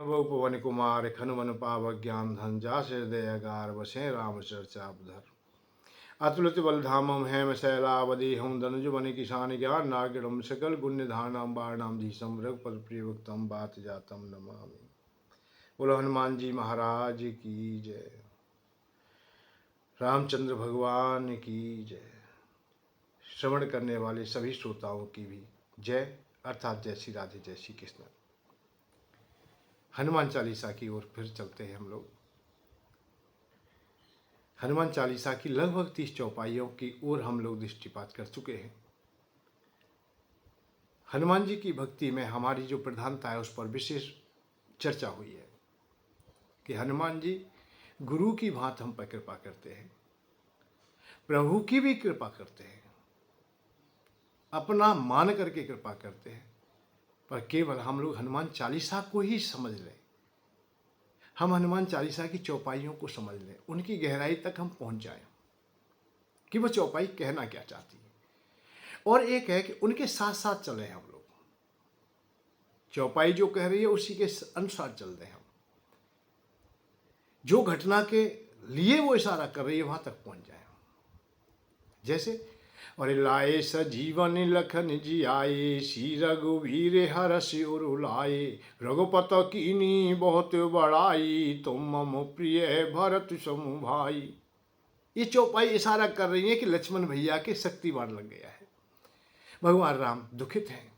उपवन कुमार खनुमन पावक ज्ञान धन जास हृदय गार बसे राम चर्चा उधर अतुलित बलधामम हेम शैलावधि हम धनुज बनि किसान ज्ञान नागिरम सकल गुण्य धारणाम बारणाम धीसम रघुपत प्रिय भक्तम बात जातम नमामि। बोलो हनुमान जी महाराज की जय। रामचंद्र भगवान की जय। श्रवण करने वाले सभी श्रोताओं की भी जय, अर्थात जय श्री राधे, जय श्री कृष्ण। हनुमान चालीसा की ओर फिर चलते हैं हम लोग। हनुमान चालीसा की लगभग 30 चौपाइयों की ओर हम लोग दृष्टिपात कर चुके हैं। हनुमान जी की भक्ति में हमारी जो प्रधानता है उस पर विशेष चर्चा हुई है कि हनुमान जी गुरु की भांति हम पर कृपा करते हैं, प्रभु की भी कृपा करते हैं, अपना मान करके कृपा करते हैं। पर केवल हम लोग हनुमान चालीसा को ही समझ लें, हम हनुमान चालीसा की चौपाइयों को समझ लें, उनकी गहराई तक हम पहुंच जाएं कि वह चौपाई कहना क्या चाहती है। और एक है कि उनके साथ साथ चलें हम लोग, चौपाई जो कह रही है उसी के अनुसार चल रहे हैं हम, जो घटना के लिए वो इशारा कर रही है वहां तक पहुंच जाए। जैसे और लाए सजीवन लखन जी आए, श्री रघुवीर हरष उर लाए, रघुपत कीनी बहुत बड़ाई, तुम मम प्रिय भरत समु भाई। ये चौपाई इशारा कर रही है कि लक्ष्मण भैया के शक्तिवान लग गया है, भगवान राम दुखित हैं।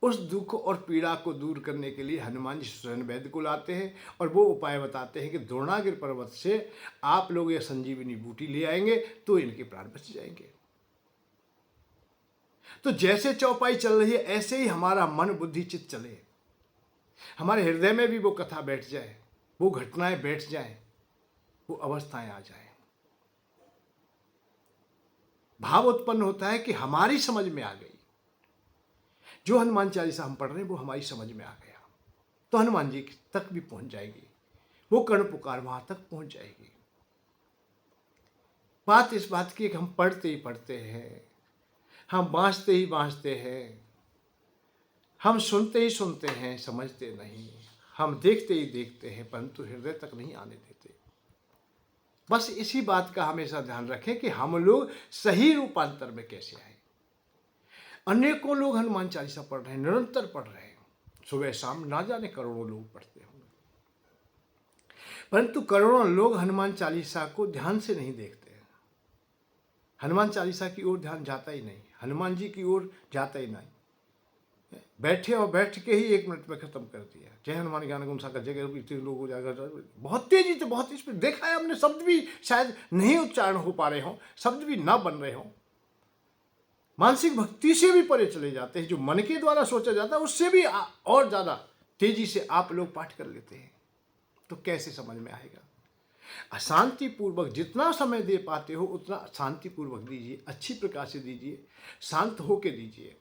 उस दुख और पीड़ा को दूर करने के लिए हनुमान जी स्वयं वैद्य को लाते हैं और वो उपाय बताते हैं कि द्रोणागिर पर्वत से आप लोग ये संजीवनी बूटी ले आएंगे तो इनके प्राण बच जाएंगे। तो जैसे चौपाई चल रही है ऐसे ही हमारा मन बुद्धि चित्त चले, हमारे हृदय में भी वो कथा बैठ जाए, वो घटनाएं बैठ जाए, वो अवस्थाएं आ जाए। भाव उत्पन्न होता है कि हमारी समझ में आ गई, जो हनुमान चालीसा हम पढ़ रहे हैं वो हमारी समझ में आ गया, तो हनुमान जी तक भी पहुंच जाएगी, वो कर्ण पुकार वहां तक पहुंच जाएगी। बात इस बात की कि हम पढ़ते ही पढ़ते हैं, हम बाँचते ही बाँचते हैं, हम सुनते ही सुनते हैं, समझते नहीं, हम देखते ही देखते हैं, परंतु हृदय तक नहीं आने देते। बस इसी बात का हमेशा ध्यान रखें कि हम लोग सही रूपांतर में कैसे आए। अनेकों लोग हनुमान चालीसा पढ़ रहे हैं, निरंतर पढ़ रहे हैं, सुबह शाम ना जाने करोड़ों लोग पढ़ते होंगे, परंतु करोड़ों लोग हनुमान चालीसा को ध्यान से नहीं देखते। हनुमान चालीसा की ओर ध्यान जाता ही नहीं, हनुमान जी की ओर जाता ही नहीं। बैठे और बैठ के ही 1 मिनट में खत्म कर दिया। जय हनुमान ज्ञान गुण सागर जगह इतने लोग हो जाएगा, बहुत तेजी से, बहुत इस पर देखा है हमने, शब्द भी शायद नहीं उच्चारण हो पा रहे हों, शब्द भी ना बन रहे हों, मानसिक भक्ति से भी परे चले जाते हैं। जो मन के द्वारा सोचा जाता है उससे भी और ज्यादा तेजी से आप लोग पाठ कर लेते हैं, तो कैसे समझ में आएगा। अशांतिपूर्वक जितना समय दे पाते हो उतना शांतिपूर्वक दीजिए, अच्छी प्रकार से दीजिए, शांत होके दीजिए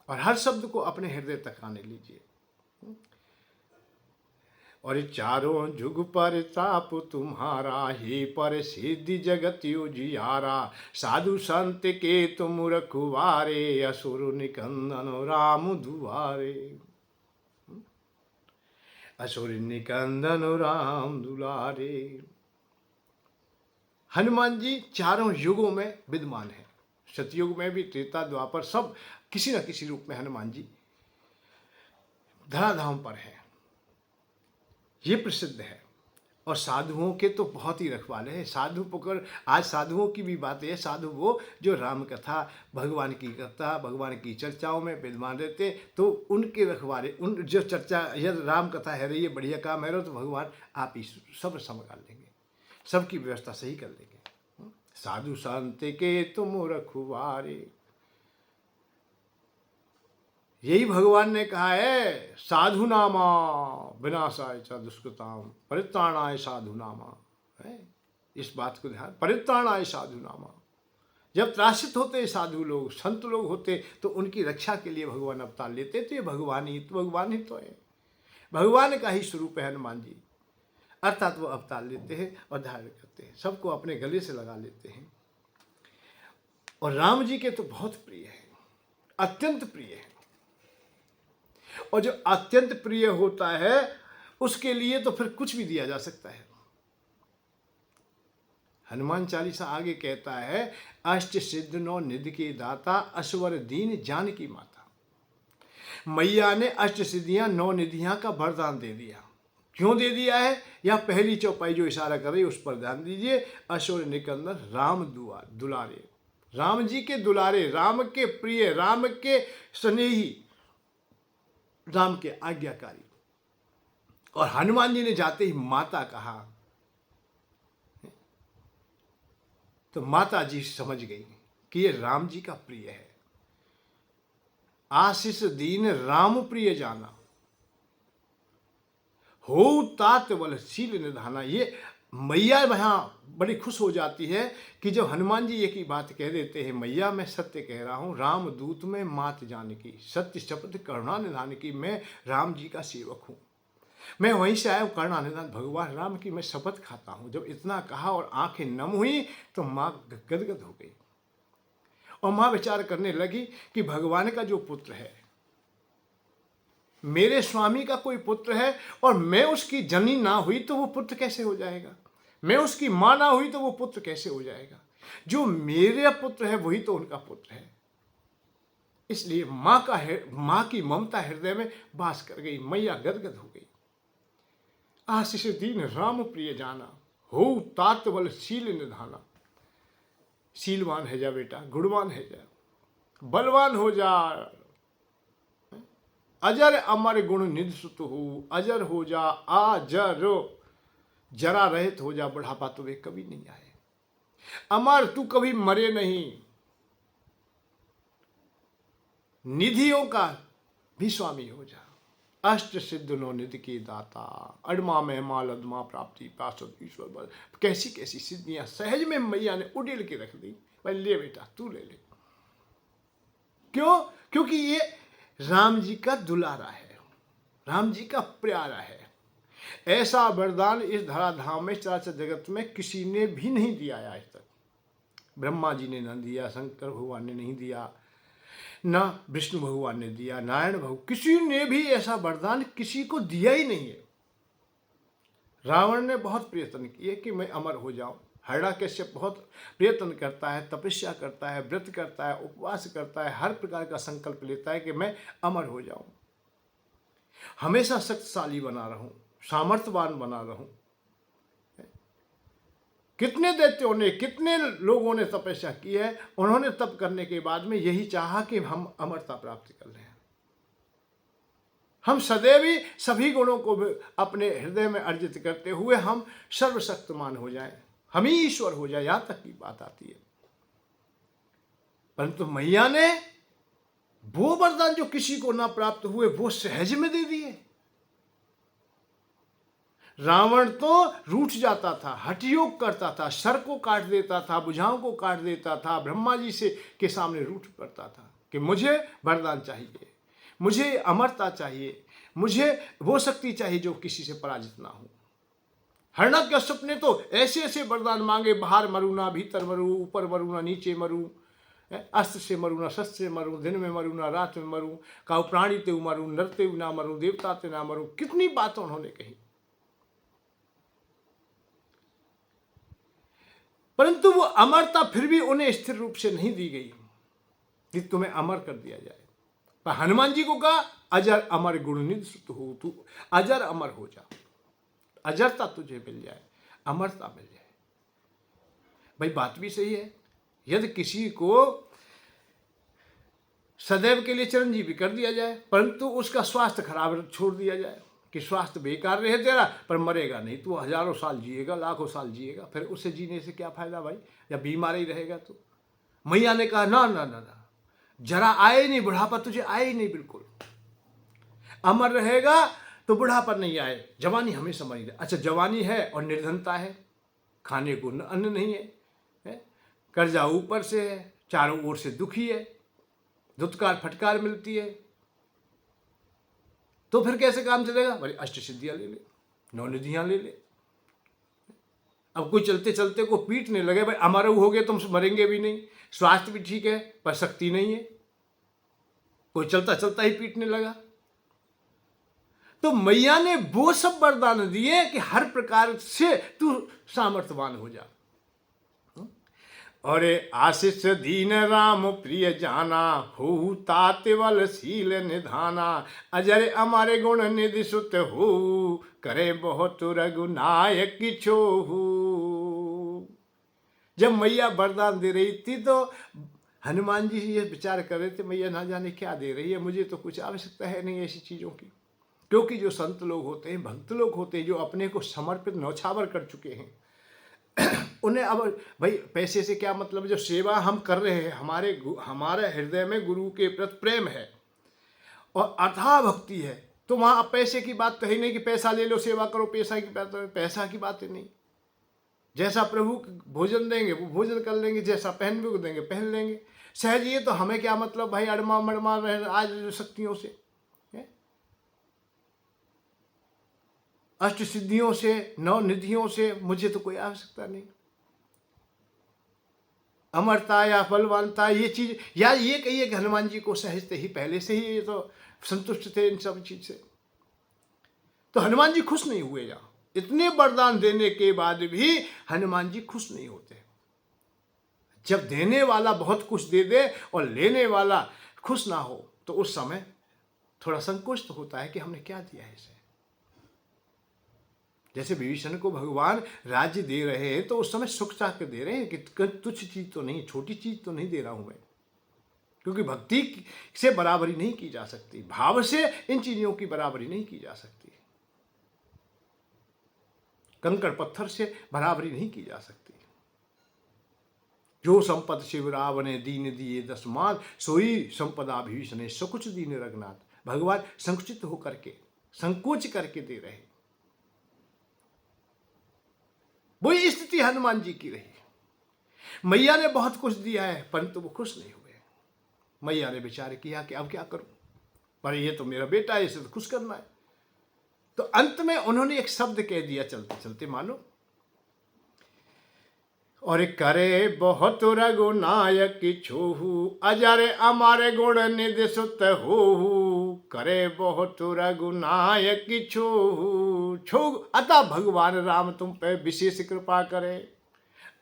और हर शब्द को अपने हृदय तक आने लीजिए। और चारों जुग पर ताप तुम्हारा, ही पर सिद्धि जगत उजियारा, साधु संत के तुम रखवारे, असुर निकंदन राम दुआरे, असुर निकंदन राम दुलारे। हनुमान जी चारों युगों में विद्यमान है, सतयुग में भी, त्रेता द्वापर, सब किसी न किसी रूप में हनुमान जी धराधाम पर है, ये प्रसिद्ध है। और साधुओं के तो बहुत ही रखवाले हैं, साधु पुकार, आज साधुओं की भी बात है, साधु वो जो राम कथा, भगवान की कथा, भगवान की चर्चाओं में विद्यमान रहते, तो उनके रखवाले, उन जो चर्चा, यदि राम कथा है रही है, बढ़िया काम है, तो भगवान आप ही सब संभाल लेंगे, सबकी व्यवस्था सही कर लेंगे। साधु संत के तुम रखवारे, यही भगवान ने कहा है, साधु नामा विनाशाय च दुष्कृताम परित्राणाय साधु नामा, है इस बात को ध्यान, परित्राणाय साधु नामा। जब त्रासित होते साधु लोग, संत लोग होते, तो उनकी रक्षा के लिए भगवान अवतार लेते, तो ये भगवान ही तो है, भगवान का ही स्वरूप है हनुमान जी, अर्थात वो अवतार लेते हैं और धारण करते हैं, सबको अपने गले से लगा लेते हैं। और राम जी के तो बहुत प्रिय है, अत्यंत प्रिय है। और जो अत्यंत प्रिय होता है उसके लिए तो फिर कुछ भी दिया जा सकता है। हनुमान चालीसा आगे कहता है, अष्ट सिद्ध नौ निधि के दाता, असवर दीन जानकी माता। मैया ने अष्ट सिद्धियां नौ निधियां का वरदान दे दिया। क्यों दे दिया है? या पहली चौपाई जो इशारा कर रही है उस पर ध्यान दीजिए। असुर निकंदन राम दुलारे, राम जी के दुलारे, राम के प्रिय, राम के स्नेही, राम के आज्ञाकारी। और हनुमान जी ने जाते ही माता कहा तो माता जी समझ गई कि ये राम जी का प्रिय है। आशीष दीन राम प्रिय जाना, हो तात बलशील निधाना। ये मैया वहाँ बड़ी खुश हो जाती है कि जब हनुमान जी एक ही बात कह देते हैं, मैया मैं सत्य कह रहा हूँ, राम दूत में मात जानकी, सत्य शपथ करुणा निधान की, मैं राम जी का सेवक हूँ, मैं वहीं से आया हूँ करुणा निधान भगवान राम की मैं शपथ खाता हूँ। जब इतना कहा और आंखें नम हुई तो माँ गदगद हो गई और माँ विचार करने लगी कि भगवान का जो पुत्र है, मेरे स्वामी का कोई पुत्र है और मैं उसकी जननी ना हुई तो वो पुत्र कैसे हो जाएगा, मैं उसकी माँ ना हुई तो वो पुत्र कैसे हो जाएगा, जो मेरे पुत्र है वही तो उनका पुत्र है। इसलिए माँ की ममता हृदय में वास कर गई, मैया गदगद हो गई। आशीष दीन राम प्रिय जाना, हो तात बल शील निधाना। शीलवान है जा बेटा, गुणवान है जा, बलवान हो जा, अजर अमर गुण निधि सुत हो, अजर हो जा आजर, जरा रहित हो जा, बुढ़ापा तुम्हें कभी नहीं आए, अमर तू कभी मरे नहीं, निधियों का भी स्वामी हो जा, अष्ट सिद्ध नो निधि के दाता, अडमा महिमा लदमा प्राप्ति पार्षद ईश्वर बल। कैसी कैसी सिद्धियां सहज में मैया ने उड़ेल के रख दी, भाई ले बेटा तू ले ले। क्यों? क्योंकि ये राम जी का दुलारा है, राम जी का प्यारा है। ऐसा वरदान इस धराधाम में चराचर जगत में किसी ने भी नहीं दिया है आज तक। ब्रह्मा जी ने न दिया, शंकर भगवान ने नहीं दिया, ना विष्णु भगवान ने दिया, नारायण भगवान, किसी ने भी ऐसा वरदान किसी को दिया ही नहीं है। रावण ने बहुत प्रयत्न किए कि मैं अमर हो जाऊं, हिरण्यकश्यप बहुत प्रयत्न करता है, तपस्या करता है, व्रत करता है, उपवास करता है, हर प्रकार का संकल्प लेता है कि मैं अमर हो जाऊं, हमेशा शक्तिशाली बना रहूं, सामर्थ्यवान बना रहूं। कितने दैत्यों ने, कितने लोगों ने तपस्या की है, उन्होंने तप करने के बाद में यही चाहा कि हम अमरता प्राप्त कर लें, हम सदैव ही सभी गुणों को अपने हृदय में अर्जित करते हुए हम सर्वशक्तिमान हो जाएं, हम ही ईश्वर हो जाए, यहां तक की बात आती है। परंतु मैया ने वो वरदान जो किसी को ना प्राप्त हुए वो सहज में दे दिए। रावण तो रूठ जाता था, हठयोग करता था, सर को काट देता था, भुजाओं को काट देता था, ब्रह्मा जी से के सामने रूठ पड़ता था कि मुझे वरदान चाहिए, मुझे अमरता चाहिए, मुझे वो शक्ति चाहिए जो किसी से पराजित ना हो। हिरण्यकश्यप ने तो ऐसे ऐसे वरदान मांगे, बाहर मरू ना, भीतर मरू, ऊपर मरू ना, नीचे मरू, अस्त्र से मरू ना, शस्त्र से मरू, दिन में मरू ना, रात में मरू, काऊ प्राणी ते मरू, नर ते ना मरू, देवता ते ना मरू, कितनी बातें उन्होंने कही। परंतु वो अमरता फिर भी उन्हें स्थिर रूप से नहीं दी गई कि तुम्हें अमर कर दिया जाए। पर हनुमान जी को कहा, अजर अमर गुणनिधि सुत हो, तू अजर अमर हो जा, अजरता तुझे मिल जाए, अमरता मिल जाए। भाई बात भी सही है, यदि किसी को सदैव के लिए चिरंजीवी कर दिया जाए परंतु उसका स्वास्थ्य खराब छोड़ दिया जाए कि स्वास्थ्य बेकार रहे तेरा, पर मरेगा नहीं, तू हजारों साल जिएगा, लाखों साल जिएगा, फिर उसे जीने से क्या फायदा भाई, या बीमार ही रहेगा तो। मैया ने कहा ना ना ना ना, जरा आए नहीं, बुढ़ापा तुझे आए ही नहीं, बिल्कुल अमर रहेगा तो बुढ़ापा नहीं आए, जवानी हमेशा मरी रहे। अच्छा जवानी है और निर्धनता है, खाने को अन्न नहीं है, कर्जा ऊपर से है, चारों ओर से दुखी है, धुतकार फटकार मिलती है, तो फिर कैसे काम चलेगा? भाई अष्ट सिद्धियां ले ले, नौ निधियां ले ले। अब कोई चलते चलते को पीटने लगे, भाई अमर हो गए तुम मरेंगे भी नहीं, स्वास्थ्य भी ठीक है पर शक्ति नहीं है, कोई चलता चलता ही पीटने लगा, तो मैया ने वो सब वरदान दिए कि हर प्रकार से तू सामर्थ्यवान हो जा। और आशीष दीन राम प्रिय जाना, हो तात्वल शील निधाना, अजर हमारे गुण निधि सुत हो, करे बहुत रघुनायक छोहू। जब मैया वरदान दे रही थी तो हनुमान जी ये विचार कर रहे थे, मैया ना जाने क्या दे रही है, मुझे तो कुछ आवश्यकता है नहीं ऐसी चीज़ों की। क्योंकि जो संत लोग होते हैं, भक्त लोग होते हैं, जो अपने को समर्पित न्यौछावर कर चुके हैं, उन्हें अब भाई पैसे से क्या मतलब। जो सेवा हम कर रहे हैं, हमारे हृदय में गुरु के प्रति प्रेम है और अथाह भक्ति है, तो वहाँ अब पैसे की बात तो है नहीं कि पैसा ले लो सेवा करो, पैसा की बात है नहीं। जैसा प्रभु भोजन देंगे वो भोजन कर लेंगे, जैसा पहनने को देंगे पहन लेंगे। सहज ये तो हमें क्या मतलब भाई अड़मा मड़मा रह आज शक्तियों से, अष्ट सिद्धियों से, नौ निधियों से मुझे तो कोई आवश्यकता नहीं। अमरता या बलवानता ये चीज, या ये कहिए कि हनुमान जी को सहजते ही पहले से ही ये तो संतुष्ट थे इन सब चीज से। तो हनुमान जी खुश नहीं हुए। या इतने वरदान देने के बाद भी हनुमान जी खुश नहीं होते। जब देने वाला बहुत कुछ दे दे और लेने वाला खुश ना हो तो उस समय थोड़ा संकोच तो होता है कि हमने क्या दिया है इसे। जैसे विभीषण को भगवान राज्य दे रहे हैं तो उस समय सुख चाह के दे रहे हैं कि तुच्छ चीज तो नहीं, छोटी चीज तो नहीं दे रहा हूं मैं, क्योंकि भक्ति से बराबरी नहीं की जा सकती, भाव से इन चीजों की बराबरी नहीं की जा सकती, कंकड़ पत्थर से बराबरी नहीं की जा सकती। जो संपद शिव रावने दीन दिए 10 माल, सोई संपदा विभीषण सकुच दीन रघुनाथ। भगवान संकुचित होकर के, संकोच करके दे रहे। वही स्थिति हनुमान जी की रही। मैया ने बहुत कुछ दिया है परंतु वो खुश नहीं हुए। मैया ने विचार किया कि अब क्या करूं, पर ये तो मेरा बेटा है, इसे तो खुश करना है। तो अंत में उन्होंने एक शब्द कह दिया चलते चलते, मानो, और करे बहुत रघुनायक छोहू, अजर अमारे गुण निधि सुत होहू, करे बहुत रघुनायक छोहू। अतः भगवान राम तुम पे विशेष कृपा करे,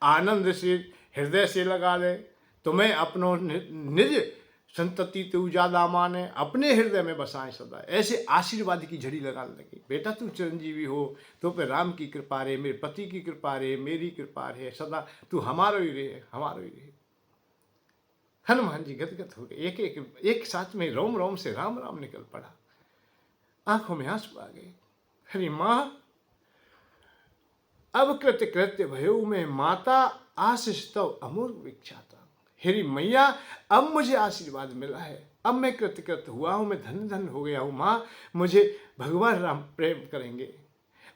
आनंद से हृदय से लगा दे, तुम्हें अपनो निज संतति तू ज्यादा माने, अपने हृदय में बसाए सदा। ऐसे आशीर्वाद की झड़ी लगाने लगी। बेटा तू चिरंजीवी हो, तो पे राम की कृपा रहे, मेरे पति की कृपा रहे, मेरी कृपा रहे, सदा तू हमारो ही रहे, हमारो ही रहे। हनुमान जी गदगद हो गए। एक साथ में रोम रोम से राम राम निकल पड़ा, आंखों में आंसू आ गए। हरी माँ अब कृत्य कृत्य भयो में माता, आशीष तव अमूल विख्याता। हेरी मैया अब मुझे आशीर्वाद मिला है, अब मैं कृतकृत हुआ हूँ, मैं धन धन हो गया हूँ। माँ मुझे भगवान राम प्रेम करेंगे,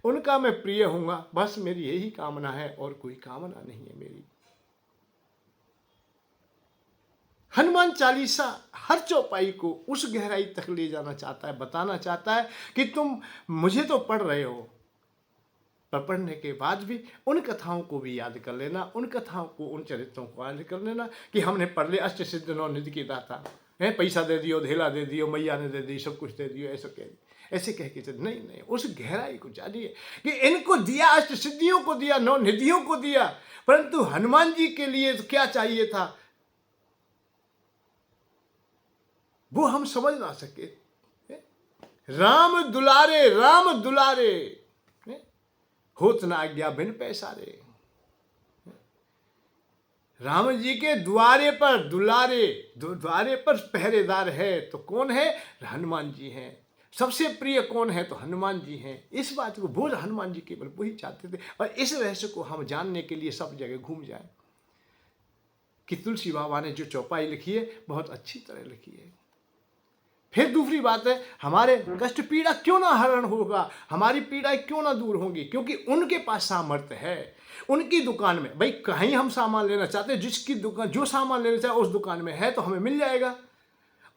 उनका मैं प्रिय हूँगा, बस मेरी यही कामना है और कोई कामना नहीं है मेरी। हनुमान चालीसा हर चौपाई को उस गहराई तक ले जाना चाहता है, बताना चाहता है कि तुम मुझे तो पढ़ रहे हो, पर पढ़ने के बाद भी उन कथाओं को भी याद कर लेना, उन कथाओं को, उन चरित्रों को याद कर लेना कि हमने पढ़ लिया अष्ट सिद्ध नौ निधि की दाता है, पैसा दे दियो, धेला दे दियो, मैया ने दे दी, सब कुछ दे दियो, ऐसे कह के चल। नहीं, उस गहराई को जानिए कि इनको दिया, अष्ट सिद्धियों को दिया, नौ निधियों को दिया, परंतु हनुमान जी के लिए तो क्या चाहिए था वो हम समझ ना सके। राम दुलारे, राम दुलारे, होत ना आज्ञा बिन पैसारे। राम जी के द्वारे पर दुलारे, द्वारे पर पहरेदार है तो कौन है? हनुमान जी हैं। सबसे प्रिय कौन है? तो हनुमान जी हैं। इस बात को बोल हनुमान जी केवल वही चाहते थे, और इस रहस्य को हम जानने के लिए सब जगह घूम जाए कि तुलसी बाबा ने जो चौपाई लिखी है बहुत अच्छी तरह लिखी है। फिर दूसरी बात है, हमारे कष्ट पीड़ा क्यों ना हरण होगा, हमारी पीड़ाएं क्यों ना दूर होंगी, क्योंकि उनके पास सामर्थ्य है। उनकी दुकान में, भाई कहीं हम सामान लेना चाहते हैं, जिसकी दुकान जो सामान लेना चाहे उस दुकान में है तो हमें मिल जाएगा,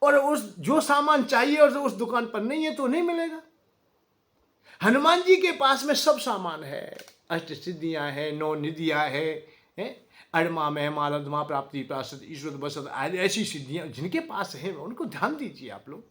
और उस जो सामान चाहिए और उस दुकान पर नहीं है तो नहीं मिलेगा। हनुमान जी के पास में सब सामान है, अष्ट सिद्धियां हैं, नौ निधियां हैं, अड़मा महिमा लधमा प्राप्ति प्रासद ईश्वर बसद आदि ऐसी सिद्धियां जिनके पास है, उनको ध्यान दीजिए आप लोग।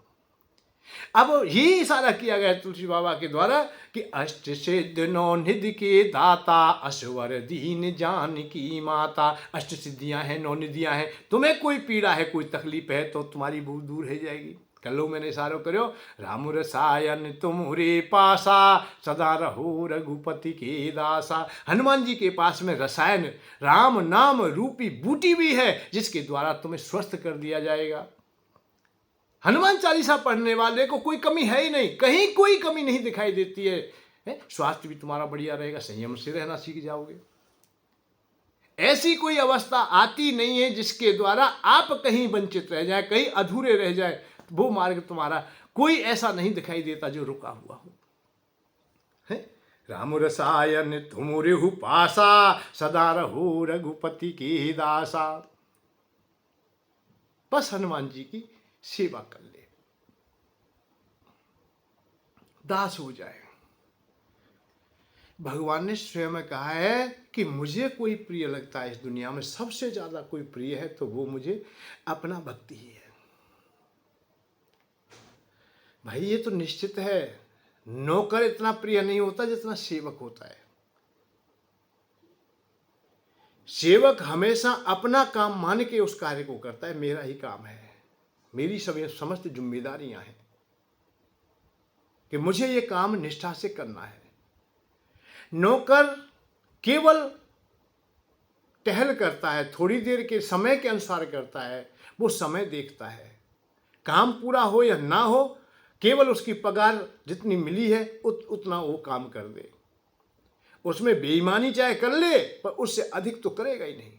अब ये इशारा किया गया तुलसी बाबा के द्वारा कि अष्ट सिद्ध नौ निधि के दाता, असवर दीन जानकी माता। अष्ट सिद्धियां हैं, नौ निधियां हैं, तुम्हें कोई पीड़ा है, कोई तकलीफ है तो तुम्हारी भूख दूर हो जाएगी। कलो मैंने इशारो करो, राम रसायन तुमरे पासा, सदा रहो रघुपति के दासा। हनुमान जी के पास में रसायन राम नाम रूपी बूटी भी है, जिसके द्वारा तुम्हें स्वस्थ कर दिया जाएगा। हनुमान चालीसा पढ़ने वाले को कोई कमी है ही नहीं, कहीं कोई कमी नहीं दिखाई देती है। स्वास्थ्य भी तुम्हारा बढ़िया रहेगा, संयम से रहना सीख जाओगे। ऐसी कोई अवस्था आती नहीं है जिसके द्वारा आप कहीं वंचित रह जाए, कहीं अधूरे रह जाए। वो मार्ग तुम्हारा कोई ऐसा नहीं दिखाई देता जो रुका हुआ हो। है राम रसायन तुम रेहु पासा, सदा रहो रघुपति के दासा। बस हनुमान जी की सेवा कर ले, दास हो जाए। भगवान ने स्वयं कहा है कि मुझे कोई प्रिय लगता है इस दुनिया में, सबसे ज्यादा कोई प्रिय है तो वो मुझे अपना भक्ति ही है। भाई ये तो निश्चित है, नौकर इतना प्रिय नहीं होता जितना सेवक होता है। सेवक हमेशा अपना काम मान के उस कार्य को करता है, मेरा ही काम है, मेरी सभी समस्त जिम्मेदारियां हैं कि मुझे ये काम निष्ठा से करना है। नौकर केवल टहल करता है, थोड़ी देर के समय के अनुसार करता है, वो समय देखता है, काम पूरा हो या ना हो, केवल उसकी पगार जितनी मिली है उतना वो काम कर दे। उसमें बेईमानी चाहे कर ले पर उससे अधिक तो करेगा ही नहीं।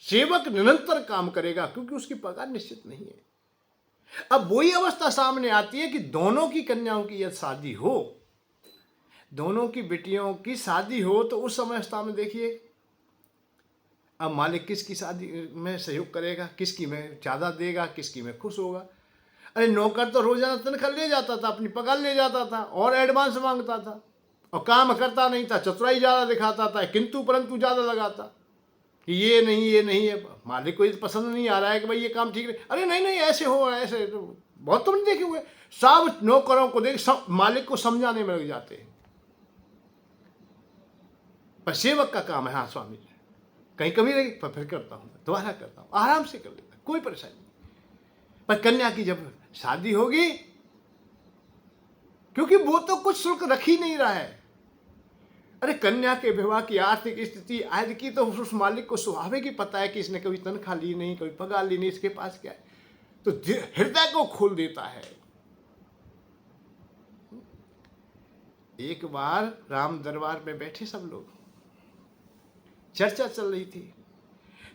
सेवक निरंतर काम करेगा क्योंकि उसकी पगार निश्चित नहीं है। अब वही अवस्था सामने आती है कि दोनों की कन्याओं की यदि शादी हो, दोनों की बेटियों की शादी हो, तो उस अवस्था में देखिए अब मालिक किसकी शादी में सहयोग करेगा, किसकी में ज़्यादा देगा, किसकी में खुश होगा। अरे नौकर तो रोजाना तनख्वाह ले जाता था, अपनी पगार ले जाता था और एडवांस मांगता था और काम करता नहीं था, चतुराई ज़्यादा दिखाता था, किंतु परंतु ज़्यादा लगाता कि ये नहीं है। मालिक को ये पसंद नहीं आ रहा है कि भाई ये काम ठीक नहीं, अरे नहीं ऐसे हो, ऐसे तो बहुत तुमने देखे हुए। सब नौकरों को देख सब मालिक को समझाने में लग जाते हैं, पर सेवक का काम है हाँ स्वामी जी कहीं कमी रही पर फिर करता हूँ, दोबारा करता हूँ, आराम से कर लेता, कोई परेशानी नहीं। पर कन्या की जब शादी होगी, क्योंकि वो तो कुछ शुल्क रख ही नहीं रहा है। अरे कन्या के विवाह की आर्थिक स्थिति आज की तो उस मालिक को स्वाभाविक ही पता है कि इसने कभी तनख्वाह ली नहीं, कभी पगार ली नहीं, इसके पास क्या है, तो हृदय को खोल देता है। एक बार राम दरबार में बैठे सब लोग, चर्चा चल रही थी,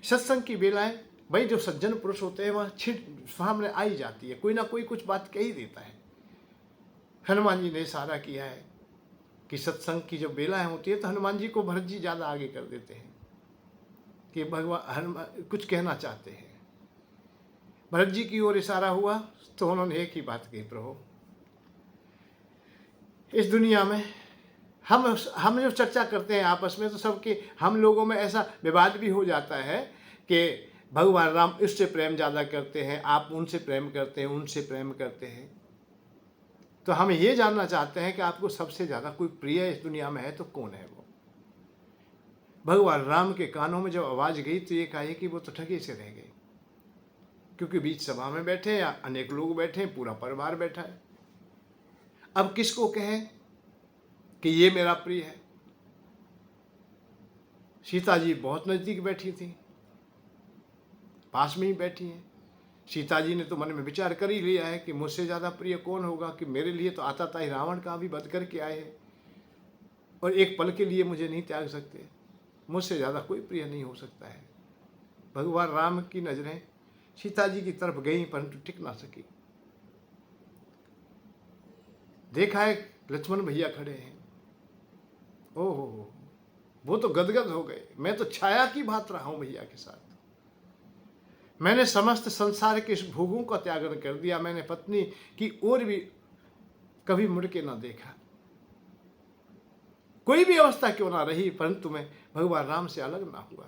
सत्संग की बेलाएं, भाई जो सज्जन पुरुष होते हैं वहाँ छिट सामने आई जाती है, कोई ना कोई कुछ बात कह ही देता है। हनुमान जी ने इशारा किया है कि सत्संग की जो बेलाएं होती है तो हनुमान जी को भरत जी ज़्यादा आगे कर देते हैं कि भगवान हनुमान कुछ कहना चाहते हैं। भरत जी की ओर इशारा हुआ तो उन्होंने एक ही बात कही, प्रभु इस दुनिया में हम जो चर्चा करते हैं आपस में तो सबके हम लोगों में ऐसा विवाद भी हो जाता है कि भगवान राम इससे प्रेम ज़्यादा करते हैं, आप उनसे प्रेम करते हैं, उनसे प्रेम करते हैं। तो हम ये जानना चाहते हैं कि आपको सबसे ज़्यादा कोई प्रिय इस दुनिया में है तो कौन है वो। भगवान राम के कानों में जब आवाज़ गई तो ये कहा कि वो तो ठगे से रह गए, क्योंकि बीच सभा में बैठे या अनेक लोग बैठे, पूरा परिवार बैठा है। अब किसको कहें कि ये मेरा प्रिय है। सीता जी बहुत नज़दीक बैठी थी, पास में ही बैठी हैं। सीता जी ने तो मन में विचार कर ही लिया है कि मुझसे ज़्यादा प्रिय कौन होगा, कि मेरे लिए तो आता था ही रावण का भी वध करके आए हैं और एक पल के लिए मुझे नहीं त्याग सकते, मुझसे ज़्यादा कोई प्रिय नहीं हो सकता है। भगवान राम की नज़रें सीता जी की तरफ गई परंतु टिक ना सकी। देखा है लक्ष्मण भैया खड़े हैं, ओहो वो तो गदगद हो गए। मैं तो छाया की बात रहा हूँ भैया के साथ, मैंने समस्त संसार के इस भोगों का त्यागन कर दिया, मैंने पत्नी की ओर भी कभी मुड़ के ना देखा, कोई भी अवस्था क्यों ना रही, परंतु मैं भगवान राम से अलग ना हुआ।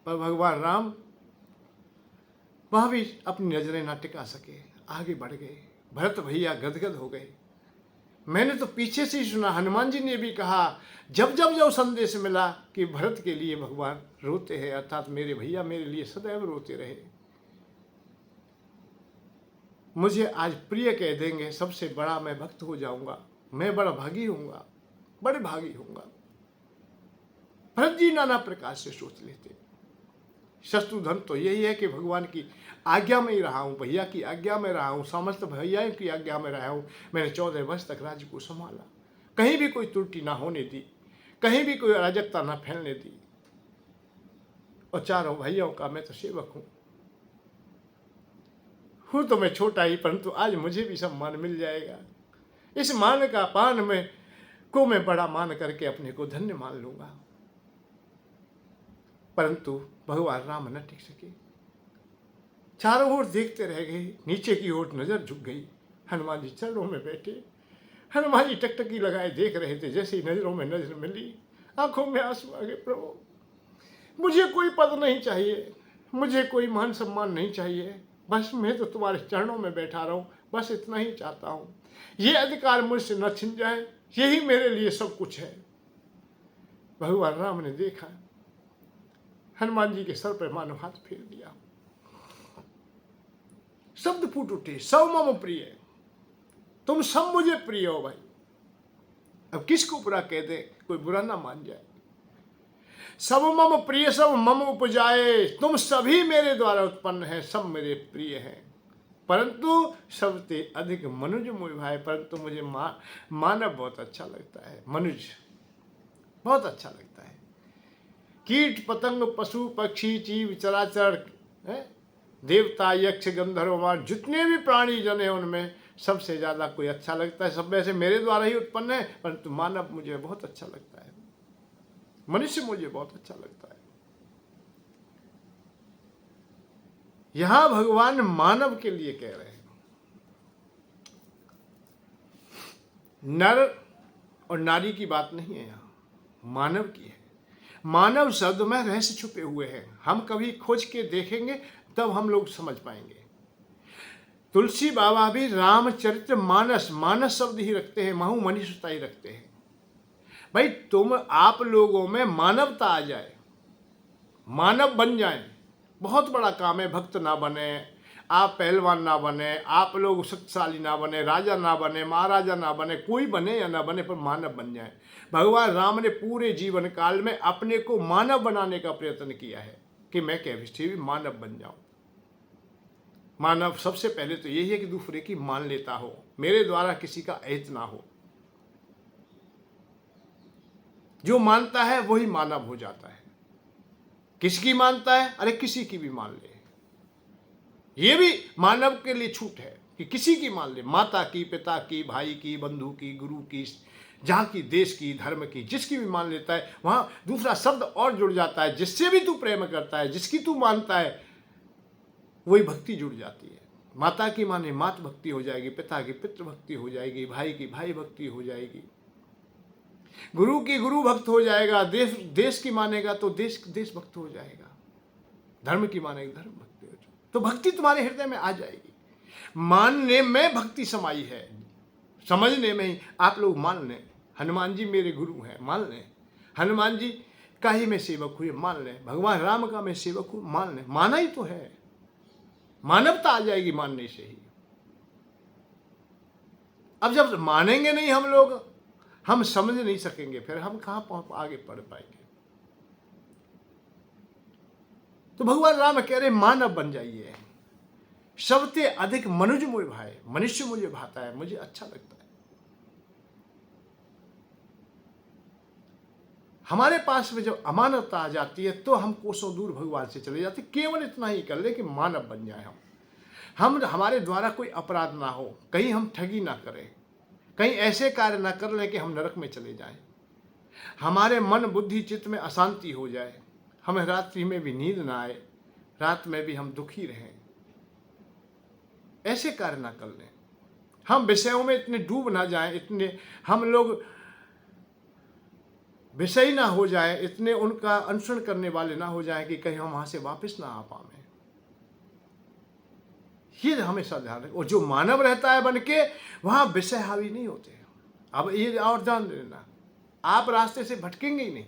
पर भगवान राम वहां भी अपनी नजरें ना टिका सके, आगे बढ़ गए भरत भैया गदगद हो गए। मैंने तो पीछे से ही सुना, हनुमान जी ने भी कहा, जब जब जो संदेश मिला कि भरत के लिए भगवान रोते हैं, अर्थात मेरे भैया मेरे लिए सदैव रोते रहे। मुझे आज प्रिय कह देंगे, सबसे बड़ा मैं भक्त हो जाऊंगा, मैं बड़ा भागी होऊंगा, बड़े भागी होऊंगा। भरत जी नाना प्रकार से सोच लेते। शत्रुघ्न तो यही है कि भगवान की आज्ञा में ही रहा हूँ, भैया की आज्ञा में रहा हूँ, समस्त भैया की आज्ञा में रहा हूँ। मैंने 14 वर्ष तक राज्य को संभाला, कहीं भी कोई त्रुटि ना होने दी, कहीं भी कोई अराजकता ना फैलने दी, और चारों भाइयों का मैं तो सेवक हूँ तो मैं छोटा ही, परंतु आज मुझे भी सम्मान मिल जाएगा। इस मान का पान में को मैं बड़ा मान करके अपने को धन्य मान लूंगा। परंतु भगवान राम न टिक सके, चारों ओर देखते रह गए, नीचे की ओर नजर झुक गई। हनुमान जी चरणों में बैठे, हनुमान जी टकटकी लगाए देख रहे थे। जैसे ही नजरों में नजर मिली, आंखों में आंसू आ गए। प्रभु, मुझे कोई पद नहीं चाहिए, मुझे कोई मान सम्मान नहीं चाहिए, बस मैं तो तुम्हारे चरणों में बैठा रहूं, बस इतना ही चाहता हूं। ये अधिकार मुझसे न छिन जाए, यही मेरे लिए सब कुछ है। भगवान राम ने देखा, हनुमान जी के सर पर मानो हाथ फेर दिया। शब्द फूट उठे, सब मम प्रिय, तुम सब मुझे प्रिय हो भाई। अब किसको बुरा कह दे, कोई बुरा ना मान जाए। सब मम प्रिय सब मम उपजाए, तुम सभी मेरे द्वारा उत्पन्न हैं, सब मेरे प्रिय हैं। परंतु सबसे अधिक मनुज मोह भाई, परंतु मुझे मानव बहुत अच्छा लगता है, मनुज बहुत अच्छा लगता है। कीट पतंग पशु पक्षी जीव चराचर, देवता यक्ष गंधर्व, जितने भी प्राणी जन है उनमें सबसे ज्यादा कोई अच्छा लगता है। सब में से मेरे द्वारा ही उत्पन्न है, परंतु मानव मुझे बहुत अच्छा लगता है, मनुष्य मुझे बहुत अच्छा लगता है। यहां भगवान मानव के लिए कह रहे हैं, नर और नारी की बात नहीं है, यहां मानव की है। मानव शब्द में रहस्य छुपे हुए हैं, हम कभी खोज के देखेंगे तब हम लोग समझ पाएंगे। तुलसी बाबा भी रामचरित्र मानस, मानस शब्द ही रखते हैं, महु मनीषता ही रखते हैं। भाई तुम आप लोगों में मानवता आ जाए, मानव बन जाए, बहुत बड़ा काम है। भक्त ना बने, आप पहलवान ना बने, आप लोग शक्तिशाली ना बने, राजा ना बने, महाराजा ना बने, कोई बने या ना बने, पर मानव बन जाए। भगवान राम ने पूरे जीवन काल में अपने को मानव बनाने का प्रयत्न किया है कि मैं कैसे भी मानव बन जाऊं। मानव सबसे पहले तो यही है कि दूसरे की मान लेता हो, मेरे द्वारा किसी का अहित ना हो। जो मानता है वही मानव हो जाता है। किसकी मानता है? अरे किसी की भी मान ले, ये भी मानव के लिए छूट है कि किसी की मान ले, माता की, पिता की, भाई की, बंधु की, गुरु की, जहां की, देश की, धर्म की, जिसकी भी मान लेता है। वहां दूसरा शब्द और जुड़ जाता है, जिससे भी तू प्रेम करता है, जिसकी तू मानता है, वही भक्ति जुड़ जाती है। माता की माने मात भक्ति हो जाएगी, पिता की पितृ भक्ति हो जाएगी, भाई की भाई भक्ति हो जाएगी, गुरु की गुरु भक्त हो जाएगा, देश की मानेगा तो देश भक्त हो जाएगा, धर्म की मानेगा धर्म भक्ति हो जाएगी। तो भक्ति तुम्हारे हृदय में आ जाएगी। मानने में भक्ति समाई है, समझने में ही। आप लोग मान लें, हनुमान जी मेरे गुरु हैं, मान लें, हनुमान जी का ही मैं सेवक हूँ, मान लें, भगवान राम का मैं सेवक हूँ, मान लें, माना ही तो है। मानवता आ जाएगी मानने से ही। अब जब मानेंगे नहीं हम लोग, हम समझ नहीं सकेंगे, फिर हम कहां आगे बढ़ पाएंगे। तो भगवान राम कह रहे मानव बन जाइए, सबसे अधिक मनुज मुझे भाए, मनुष्य मुझे भाता है, मुझे अच्छा लगता है। हमारे पास में जब अमानवता आ जाती है तो हम कोसों दूर भगवान से चले जाते। केवल इतना ही कर ले कि मानव बन जाए हम हमारे द्वारा कोई अपराध ना हो, कहीं हम ठगी ना करें, कहीं ऐसे कार्य ना कर लें कि हम नरक में चले जाएं, हमारे मन बुद्धि चित्त में अशांति हो जाए, हमें रात्रि में भी नींद ना आए, रात में भी हम दुखी रहें, ऐसे कार्य ना कर लें। हम विषयों में इतने डूब ना जाएं, इतने हम लोग विषय ना हो जाएं, इतने उनका अनुसरण करने वाले ना हो जाएं कि कहीं हम वहां से वापस ना आ पाए। ये हमेशा ध्यान रखें। और जो मानव रहता है बन के, वहाँ विषय हावी नहीं होते। अब ये और ध्यान देना, आप रास्ते से भटकेंगे ही नहीं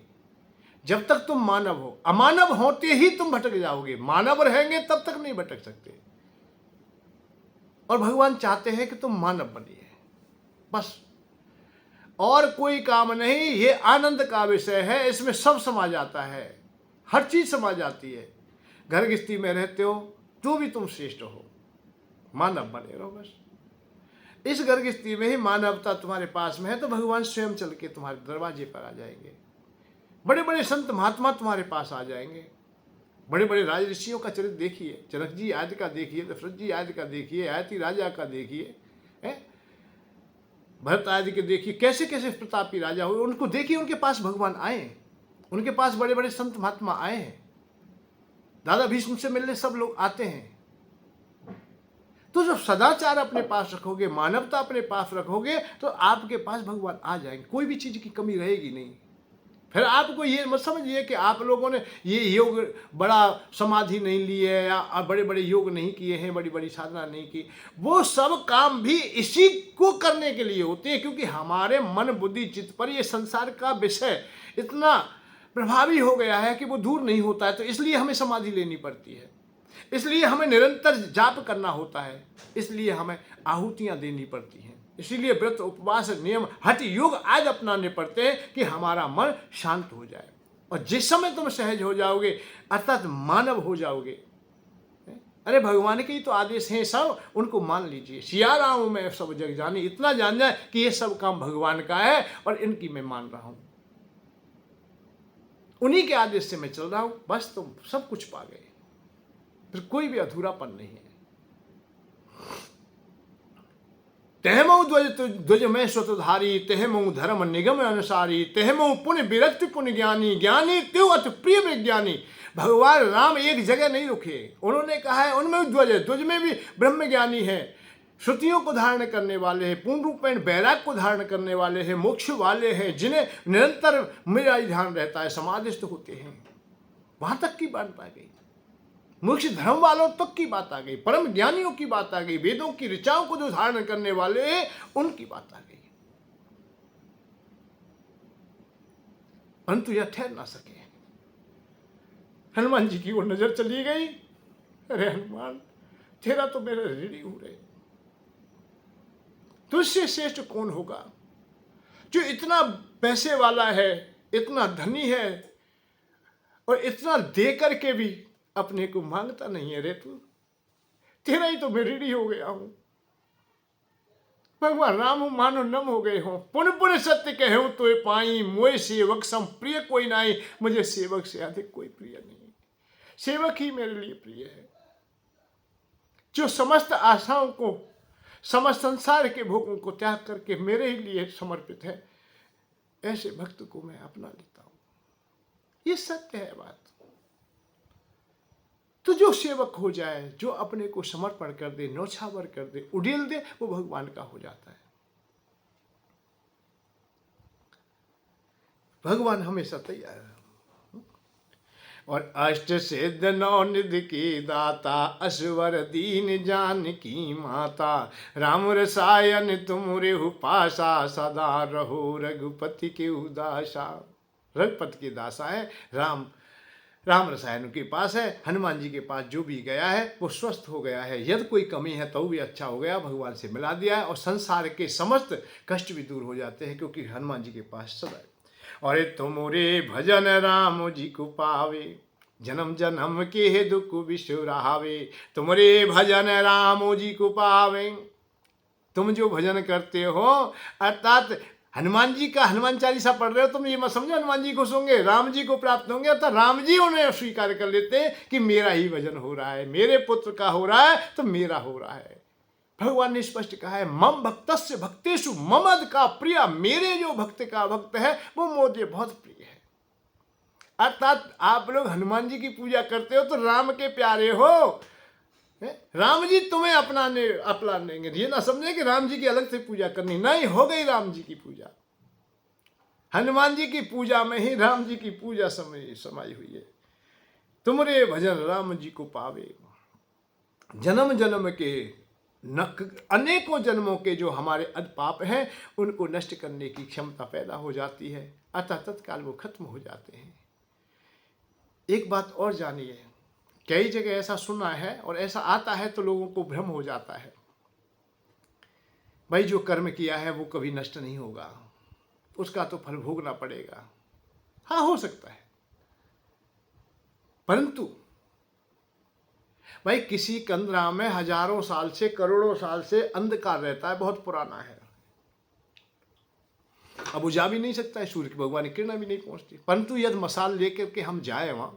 जब तक तुम मानव हो। अमानव होते ही तुम भटक जाओगे, मानव रहेंगे तब तक नहीं भटक सकते। और भगवान चाहते हैं कि तुम मानव बनिए, बस, और कोई काम नहीं। ये आनंद का विषय है, इसमें सब समा जाता है, हर चीज समा जाती है। घर गृहस्थी में रहते हो तो भी तुम श्रेष्ठ हो, मानव बने रहो बस। इस घर गृहस्थी में ही मानवता तुम्हारे पास में है तो भगवान स्वयं चल के तुम्हारे दरवाजे पर आ जाएंगे। बड़े बड़े संत महात्मा तुम्हारे पास आ जाएंगे। बड़े बड़े राज ऋषियों का चरित्र देखिए, जनक जी आदि का देखिए, दशरथ जी आदि का देखिए, आयती राजा का देखिए, भरत आदि के देखिए, कैसे कैसे प्रतापी राजा हुए, उनको देखिए, उनके पास भगवान आए, उनके पास बड़े बड़े संत महात्मा आए हैं। दादा भीष्म से मिलने सब लोग आते हैं। तो जब सदाचार अपने पास रखोगे, मानवता अपने पास रखोगे, तो आपके पास भगवान आ जाएंगे, कोई भी चीज की कमी रहेगी नहीं। फिर आपको ये मत समझिए कि आप लोगों ने ये योग बड़ा समाधि नहीं ली है या बड़े बड़े योग नहीं किए हैं, बड़ी बड़ी साधना नहीं की। वो सब काम भी इसी को करने के लिए होते हैं, क्योंकि हमारे मन बुद्धि चित्त पर ये संसार का विषय इतना प्रभावी हो गया है कि वो दूर नहीं होता है। तो इसलिए हमें समाधि लेनी पड़ती है, इसलिए हमें निरंतर जाप करना होता है, इसलिए हमें आहुतियां देनी पड़ती हैं, इसीलिए व्रत उपवास नियम हठ योग आज अपनाने पड़ते हैं कि हमारा मन शांत हो जाए। और जिस समय तुम सहज हो जाओगे, अर्थात मानव हो जाओगे, अरे भगवान के ही तो आदेश हैं सब, उनको मान लीजिए। सिया राम मैं सब जग जानी, इतना जान जाए कि ये सब काम भगवान का है और इनकी मैं मान रहा हूं, उन्हीं के आदेश से मैं चल रहा हूं, बस तुम सब कुछ पा गए, फिर कोई भी अधूरापन नहीं है। तेहमऊ ध्वज में स्वतधारी, तेहमऊ धर्म निगम अनुसारी, तेहमऊ पुण्य विरक्ति पुण्य ज्ञानी, ज्ञानी त्यो अति प्रिय विज्ञानी। भगवान राम एक जगह नहीं रुके, उन्होंने कहा है उनमें ध्वज है, ध्वज में भी ब्रह्म ज्ञानी है, श्रुतियों को धारण करने वाले हैं, पूर्ण रूपेण वैराग को धारण करने वाले हैं, मोक्ष वाले हैं, जिन्हें निरंतर मेरा ही ध्यान रहता है, समाधिस्थ होते हैं। वहां तक की बात आ गई, मोक्ष धर्म वालों तक की बात आ गई, परम ज्ञानियों की बात आ गई, वेदों की ऋचाओं को जो धारण करने वाले हैं उनकी बात आ गई। परंतु यह ठहर ना सके, हनुमान जी की ओर नजर चली गई। अरे हनुमान, तेरा तो मेरा ऋणी हो रहे, तुझसे श्रेष्ठ कौन होगा जो इतना पैसे वाला है, इतना धनी है और इतना दे करके भी अपने को मांगता नहीं है। रे तू, तेरा ही तो मैं ऋणी हो गया हूं। भगवान राम मानो नम हो गए हो, पुन पुन सत्य कहूं तो पाई, मोए सेवक सम प्रिय कोई नहीं, मुझे सेवक से अधिक कोई प्रिय नहीं, सेवक ही मेरे लिए प्रिय है, जो समस्त आशाओं को, समस्त संसार के भोगों को त्याग करके मेरे ही लिए समर्पित है। ऐसे भक्त को मैं अपना लेता हूं, ये सत्य है बात। तो जो सेवक हो जाए, जो अपने को समर्पण कर दे, न्यौछावर कर दे, उड़ेल दे, वो भगवान का हो जाता है। भगवान हमेशा तैयार है। और अष्ट सिद्ध नौ निधि की दाता, असवर दीन जान की माता, राम रसायन तुम रेहु पासा, सदा रहो रघुपति के उदासा। रघुपति के दासा है राम, राम रसायन के पास है, हनुमान जी के पास जो भी गया है वो स्वस्थ हो गया है। यदि कोई कमी है तो भी अच्छा हो गया, भगवान से मिला दिया है, और संसार के समस्त कष्ट भी दूर हो जाते हैं, क्योंकि हनुमान जी के पास सदा। और तुमरे भजन राम जी को पावे, जन्म जन्म के हे दुख बिसुरावे। तुमरे भजन राम जी को पावे, तुम जो भजन करते हो, अर्थात हनुमान जी का, हनुमान चालीसा पढ़ रहे हो, तुम ये मत समझो हनुमान जी खुश होंगे, राम जी को प्राप्त होंगे, अर्थात राम जी उन्हें स्वीकार कर लेते हैं कि मेरा ही भजन हो रहा है, मेरे पुत्र का हो रहा है तो मेरा हो रहा है। भगवान ने स्पष्ट कहा है, मम भक्तस्य भक्तेषु ममद का प्रिय, मेरे जो भक्त का भक्त है वो मुझे बहुत प्रिय है। अर्थात आप लोग हनुमान जी की पूजा करते हो तो राम के प्यारे हो, राम जी तुम्हें अपना लेंगे। ये ना समझे कि राम जी की अलग से पूजा करनी, नहीं, हो गई राम जी की पूजा, हनुमान जी की पूजा में ही राम जी की पूजा समाई हुई है। तुमरे भजन राम जी को पावे, जन्म जन्म के अनेकों जन्मों के जो हमारे पाप हैं उनको नष्ट करने की क्षमता पैदा हो जाती है, अतः तत्काल वो खत्म हो जाते हैं। एक बात और जानिए, कई जगह ऐसा सुना है और ऐसा आता है तो लोगों को भ्रम हो जाता है, भाई जो कर्म किया है वो कभी नष्ट नहीं होगा, उसका तो फल भोगना पड़ेगा। हाँ, हो सकता है, परंतु भाई किसी कंदरा में हजारों साल से करोड़ों साल से अंधकार रहता है, बहुत पुराना है, अब बुझा भी नहीं सकता है, सूर्य की भगवान की किरण भी नहीं पहुंचती, परंतु यदि मसाल लेकर के हम जाए, वहां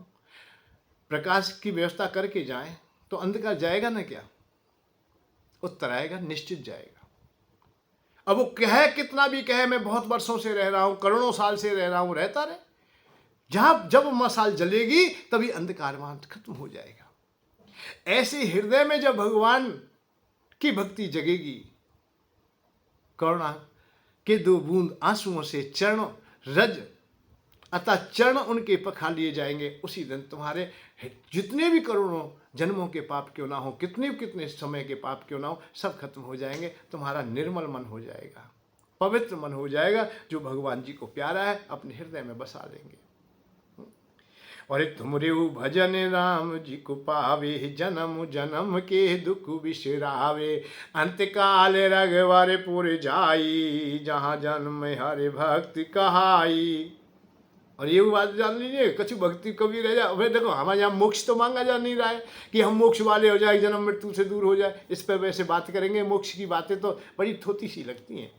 प्रकाश की व्यवस्था करके जाएं, तो अंधकार जाएगा ना क्या? उत्तर आएगा, निश्चित जाएगा। अब वो कहे कितना भी कहे मैं बहुत वर्षों से रह रहा हूं, करोड़ों साल से रह रहा हूं, रहता रहे, जहां जब मसाल जलेगी तभी अंधकार वहां खत्म हो जाएगा। ऐसे हृदय में जब भगवान की भक्ति जगेगी, करुणा के 2 बूंद आंसुओं से चरण रज अतः चरण उनके पखा लिए जाएंगे, उसी दिन तुम्हारे जितने भी करोड़ों जन्मों के पाप क्यों ना हो, कितने समय के पाप क्यों ना हो, सब खत्म हो जाएंगे। तुम्हारा निर्मल मन हो जाएगा, पवित्र मन हो जाएगा, जो भगवान जी को प्यारा है अपने हृदय में बसा लेंगे। और तुमरे भजन राम जी को पावे, जन्म जन्म के दुख बिसरावे, अंतकाल रघुवर पुर जाई, जहाँ जन्म हरे भक्ति कहाई। और ये बात जान लीजिए, कछु भक्ति कभी रह जाए, भाई देखो हमारे यहाँ मोक्ष तो मांगा जा नहीं रहा है कि हम मोक्ष वाले हो जाए, जन्म मृत्यु से दूर हो जाए, इस पर वैसे बात करेंगे। मोक्ष की बातें तो बड़ी थोती सी लगती हैं,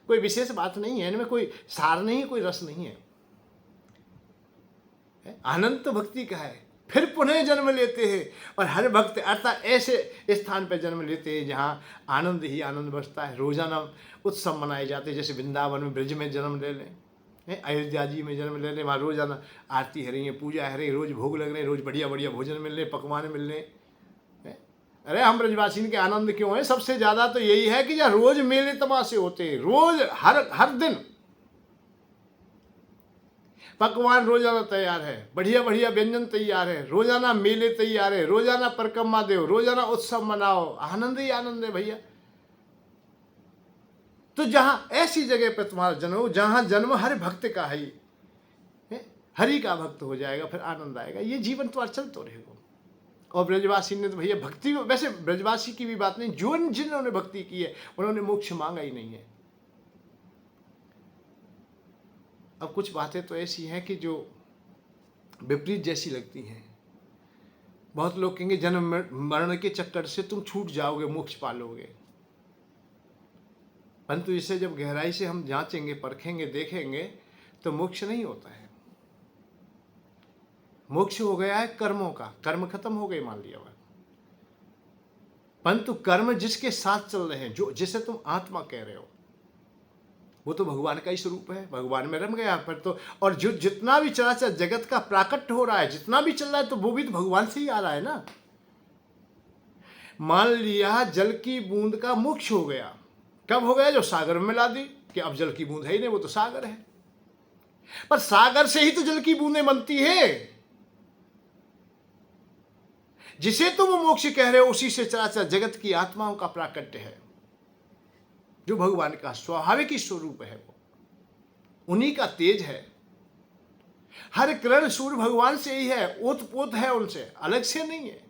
कोई विशेष बात नहीं है, इनमें कोई सार नहीं है, कोई रस नहीं है। आनंद तो भक्ति का है, फिर पुनः जन्म लेते हैं, और हर भक्त अर्थात ऐसे स्थान पर जन्म लेते हैं जहाँ आनंद ही आनंद बसता है। रोजाना उत्सव मनाए जाते हैं, जैसे वृंदावन में ब्रज में जन्म ले लें, अयोध्या जी में जन्म ले लें, वहाँ रोजाना आरती हो रही है, पूजा हो रही है, रोज भोग लग रहे हैं, रोज बढ़िया बढ़िया भोजन मिल रहे, पकवान मिल रहे। अरे हम ब्रजवासी के आनंद क्यों है? सबसे ज्यादा तो यही है कि जहाँ रोज मेले तमाशे होते हैं, रोज हर दिन पकवान रोजाना तैयार है, बढ़िया बढ़िया व्यंजन तैयार है, रोजाना मेले तैयार है, रोजाना परिक्रमा दो, रोजाना उत्सव मनाओ, आनंद ही आनंद है भैया। तो जहां ऐसी जगह पर तुम्हारा जन्म हो, जहां जन्म हर भक्त का है, हरि का भक्त हो जाएगा, फिर आनंद आएगा। ये जीवन तो अचल तो रहेगा। और ब्रजवासी ने तो भैया भक्ति, वैसे ब्रजवासी की भी बात नहीं, जो जिन्होंने भक्ति की है उन्होंने मोक्ष मांगा ही नहीं है। अब कुछ बातें तो ऐसी हैं कि जो विपरीत जैसी लगती हैं। बहुत लोग कहेंगे जन्म मरण के चक्कर से तुम छूट जाओगे, मोक्ष पालोगे, परंतु इसे जब गहराई से हम जांचेंगे, परखेंगे, देखेंगे तो मोक्ष नहीं होता है। मोक्ष हो गया है कर्मों का, कर्म खत्म हो गए मान लिया, परंतु कर्म जिसके साथ चल रहे हैं, जो जिसे तुम आत्मा कह रहे हो, वो तो भगवान का ही स्वरूप है, भगवान में रम गया फिर तो। और जो जितना भी चराचर जगत का प्राकट्य हो रहा है, जितना भी चल रहा है, तो वो भी तो भगवान से ही आ रहा है ना। मान लिया जल की बूंद का मोक्ष हो गया, कब हो गया? जो सागर में मिला दी कि अब जल की बूंद है ही नहीं, वो तो सागर है। पर सागर से ही तो जल की बूंदें बनती है। जिसे तुम मोक्ष कह रहे हो उसी से चराचर जगत की आत्माओं का प्राकट्य है, जो भगवान का स्वाभाविक ही स्वरूप है, वो उन्हीं का तेज है। हर किरण सूर्य भगवान से ही है, ओतपोत है उनसे, अलग से नहीं है।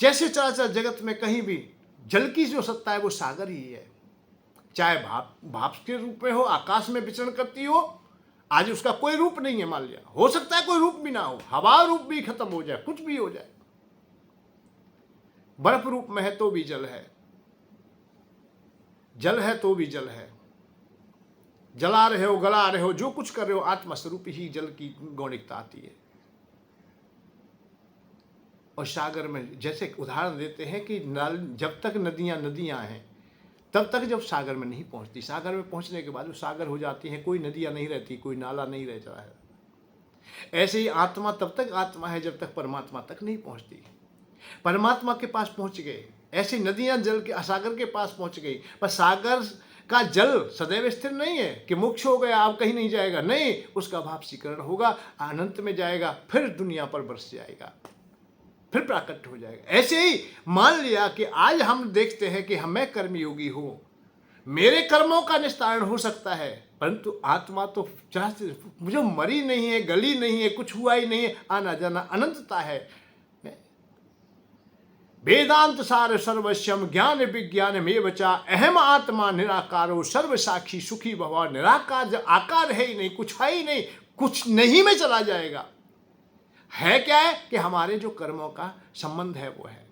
जैसे चराचर जगत में कहीं भी जल की जो सत्ता है वो सागर ही है, चाहे भाप के रूप में हो, आकाश में विचरण करती हो, आज उसका कोई रूप नहीं है मान लिया, हो सकता है कोई रूप भी ना हो, हवा रूप भी खत्म हो जाए, कुछ भी हो जाए, बर्फ रूप में है तो भी जल है, जल है तो भी जल है, जला रहे हो, गला रहे हो, जो कुछ कर रहे हो, आत्मा स्वरूप ही जल की गौणिकता आती है। और सागर में जैसे उदाहरण देते हैं कि जब तक नदियां नदियां हैं तब तक जब सागर में नहीं पहुंचती, सागर में पहुंचने के बाद वो सागर हो जाती है, कोई नदियां नहीं रहती, कोई नाला नहीं रहता है। ऐसे ही आत्मा तब तक आत्मा है जब तक परमात्मा तक नहीं पहुंचती। परमात्मा के पास पहुंच गए, ऐसी नदियां जल के सागर के पास पहुंच गई, पर सागर का जल सदैव स्थिर नहीं है कि मोक्ष हो गया अब कहीं नहीं जाएगा, नहीं, उसका भावसीकरण होगा, अनंत में जाएगा, फिर दुनिया पर बरस जाएगा, फिर प्राकट्य हो जाएगा। ऐसे ही मान लिया कि आज हम देखते हैं कि मैं कर्मयोगी हूँ, मेरे कर्मों का निस्तारण हो सकता है, परंतु आत्मा तो मुझे मरी नहीं है, गली नहीं है, कुछ हुआ ही नहीं है, आना जाना अनंतता है। वेदांत सार सर्वस्यम ज्ञान विज्ञान में बचा अहम आत्मा निराकारो सर्व साक्षी सुखी भवा। निराकार जब आकार है ही नहीं, कुछ है ही नहीं, कुछ नहीं में चला जाएगा। है क्या है कि हमारे जो कर्मों का संबंध है वो है,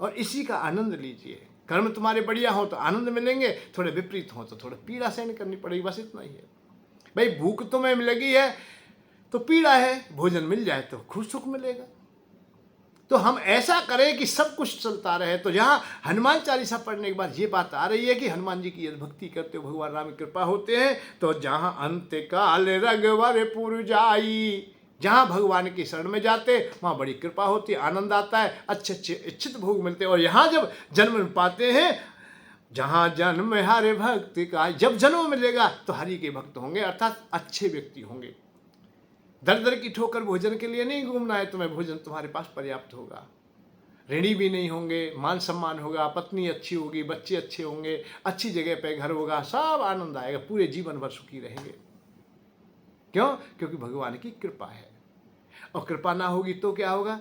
और इसी का आनंद लीजिए। कर्म तुम्हारे बढ़िया हो तो आनंद मिलेंगे, थोड़े विपरीत हो तो थोड़ा पीड़ा सहन करनी पड़ेगी, बस इतना ही है। भाई भूख तुम्हें लगी है तो पीड़ा है, भोजन मिल जाए तो खुश सुख मिलेगा। तो हम ऐसा करें कि सब कुछ चलता रहे। तो यहाँ हनुमान चालीसा पढ़ने के बाद ये बात आ रही है कि हनुमान जी की यदि भक्ति करते हो भगवान राम की कृपा होते हैं, तो जहाँ अंत काल रघुवर पुर जाई, जहाँ भगवान की शरण में जाते वहाँ बड़ी कृपा होती है, आनंद आता है, अच्छे अच्छे इच्छित भोग मिलते हैं। और यहाँ जब जन्म पाते हैं, जहाँ जन्म हरि भक्ति का, जब जन्म मिलेगा तो हरि के भक्त होंगे, अर्थात अच्छे व्यक्ति होंगे। दर दर की ठोकर भोजन के लिए नहीं घूमना है तुम्हें, भोजन तुम्हारे पास पर्याप्त होगा, ऋणी भी नहीं होंगे, मान सम्मान होगा, पत्नी अच्छी होगी, बच्चे अच्छे होंगे, अच्छी जगह पे घर होगा, सब आनंद आएगा, पूरे जीवन भर सुखी रहेंगे। क्यों? क्योंकि भगवान की कृपा है। और कृपा ना होगी तो क्या होगा?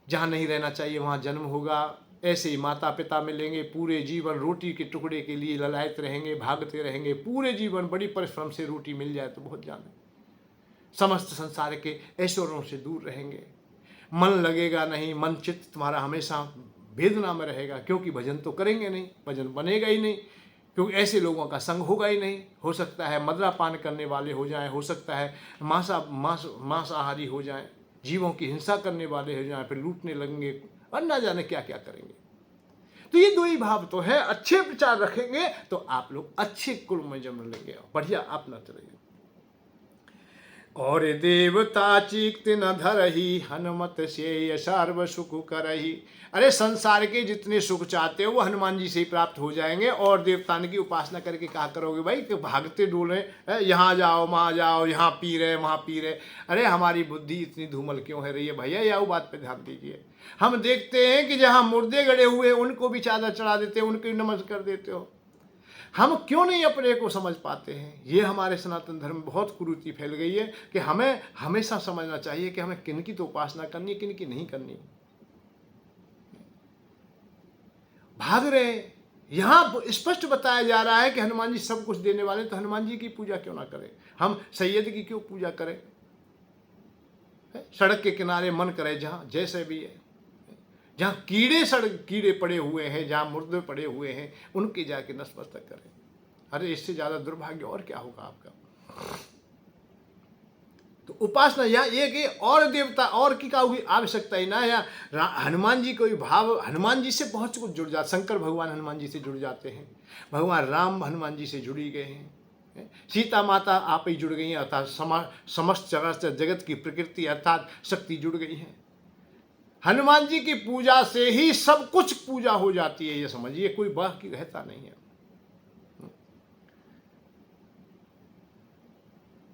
जहाँ नहीं रहना चाहिए वहाँ जन्म होगा। ऐसे ही माता पिता मिलेंगे, पूरे जीवन रोटी के टुकड़े के लिए ललायत रहेंगे, भागते रहेंगे पूरे जीवन। बड़ी परिश्रम से रोटी मिल जाए तो बहुत जाने। समस्त संसार के ऐश्वर्यों से दूर रहेंगे, मन लगेगा नहीं, मन चित्त तुम्हारा हमेशा वेदना में रहेगा, क्योंकि भजन तो करेंगे नहीं, भजन बनेगा ही नहीं, क्योंकि ऐसे लोगों का संग होगा ही नहीं। हो सकता है मदिरापान करने वाले हो जाएं, हो सकता है मांसाहारी हो जाएं, जीवों की हिंसा करने वाले हो जाएं, फिर लूटने लगेंगे और ना जाने क्या क्या करेंगे। तो ये दो ही भाव तो है। अच्छे विचार रखेंगे तो आप लोग अच्छे कुल में जन्म लेंगे, बढ़िया अपना चलेंगे। और देवता चीक्त न धरही, हनुमत से सर्व सुख करही। अरे संसार के जितने सुख चाहते हो वो हनुमान जी से ही प्राप्त हो जाएंगे। और देवतान की उपासना करके क्या करोगे भाई कि भागते डोले, यहाँ जाओ वहाँ जाओ, यहाँ पी रहे वहाँ पी रहे। अरे हमारी बुद्धि इतनी धूमल क्यों है रही है भैया? या वो बात पे ध्यान दीजिए। हम देखते हैं कि जहाँ मुर्दे गड़े हुए उनको भी चादर चढ़ा देते हो, उनको नमस्कार कर देते हो। हम क्यों नहीं अपने को समझ पाते हैं? ये हमारे सनातन धर्म में बहुत कुरीति फैल गई है कि हमें हमेशा समझना चाहिए कि हमें किन की तो उपासना करनी है, किन की नहीं करनी। भाग रहे, यहाँ स्पष्ट बताया जा रहा है कि हनुमान जी सब कुछ देने वाले, तो हनुमान जी की पूजा क्यों ना करें? हम सैयद की क्यों पूजा करें? सड़क के किनारे मन करे जहाँ जैसे भी है, जहाँ कीड़े पड़े हुए हैं, जहाँ मुर्दे पड़े हुए हैं, उनके जाके नतमस्तक करें। अरे इससे ज़्यादा दुर्भाग्य और क्या होगा आपका? तो उपासना यहाँ ये कि और देवता और की का हुई आवश्यकता ही ना। या हनुमान जी कोई भाव, हनुमान जी से बहुत कुछ जुड़ जाता। शंकर भगवान हनुमान जी से जुड़ जाते हैं, भगवान राम हनुमान जी से जुड़ी गए हैं, सीता माता आप ही जुड़ गई हैं, अर्थात समस्त जगत की प्रकृति अर्थात शक्ति जुड़ गई है। हनुमान जी की पूजा से ही सब कुछ पूजा हो जाती है, ये समझिए, कोई बाकी रहता नहीं है।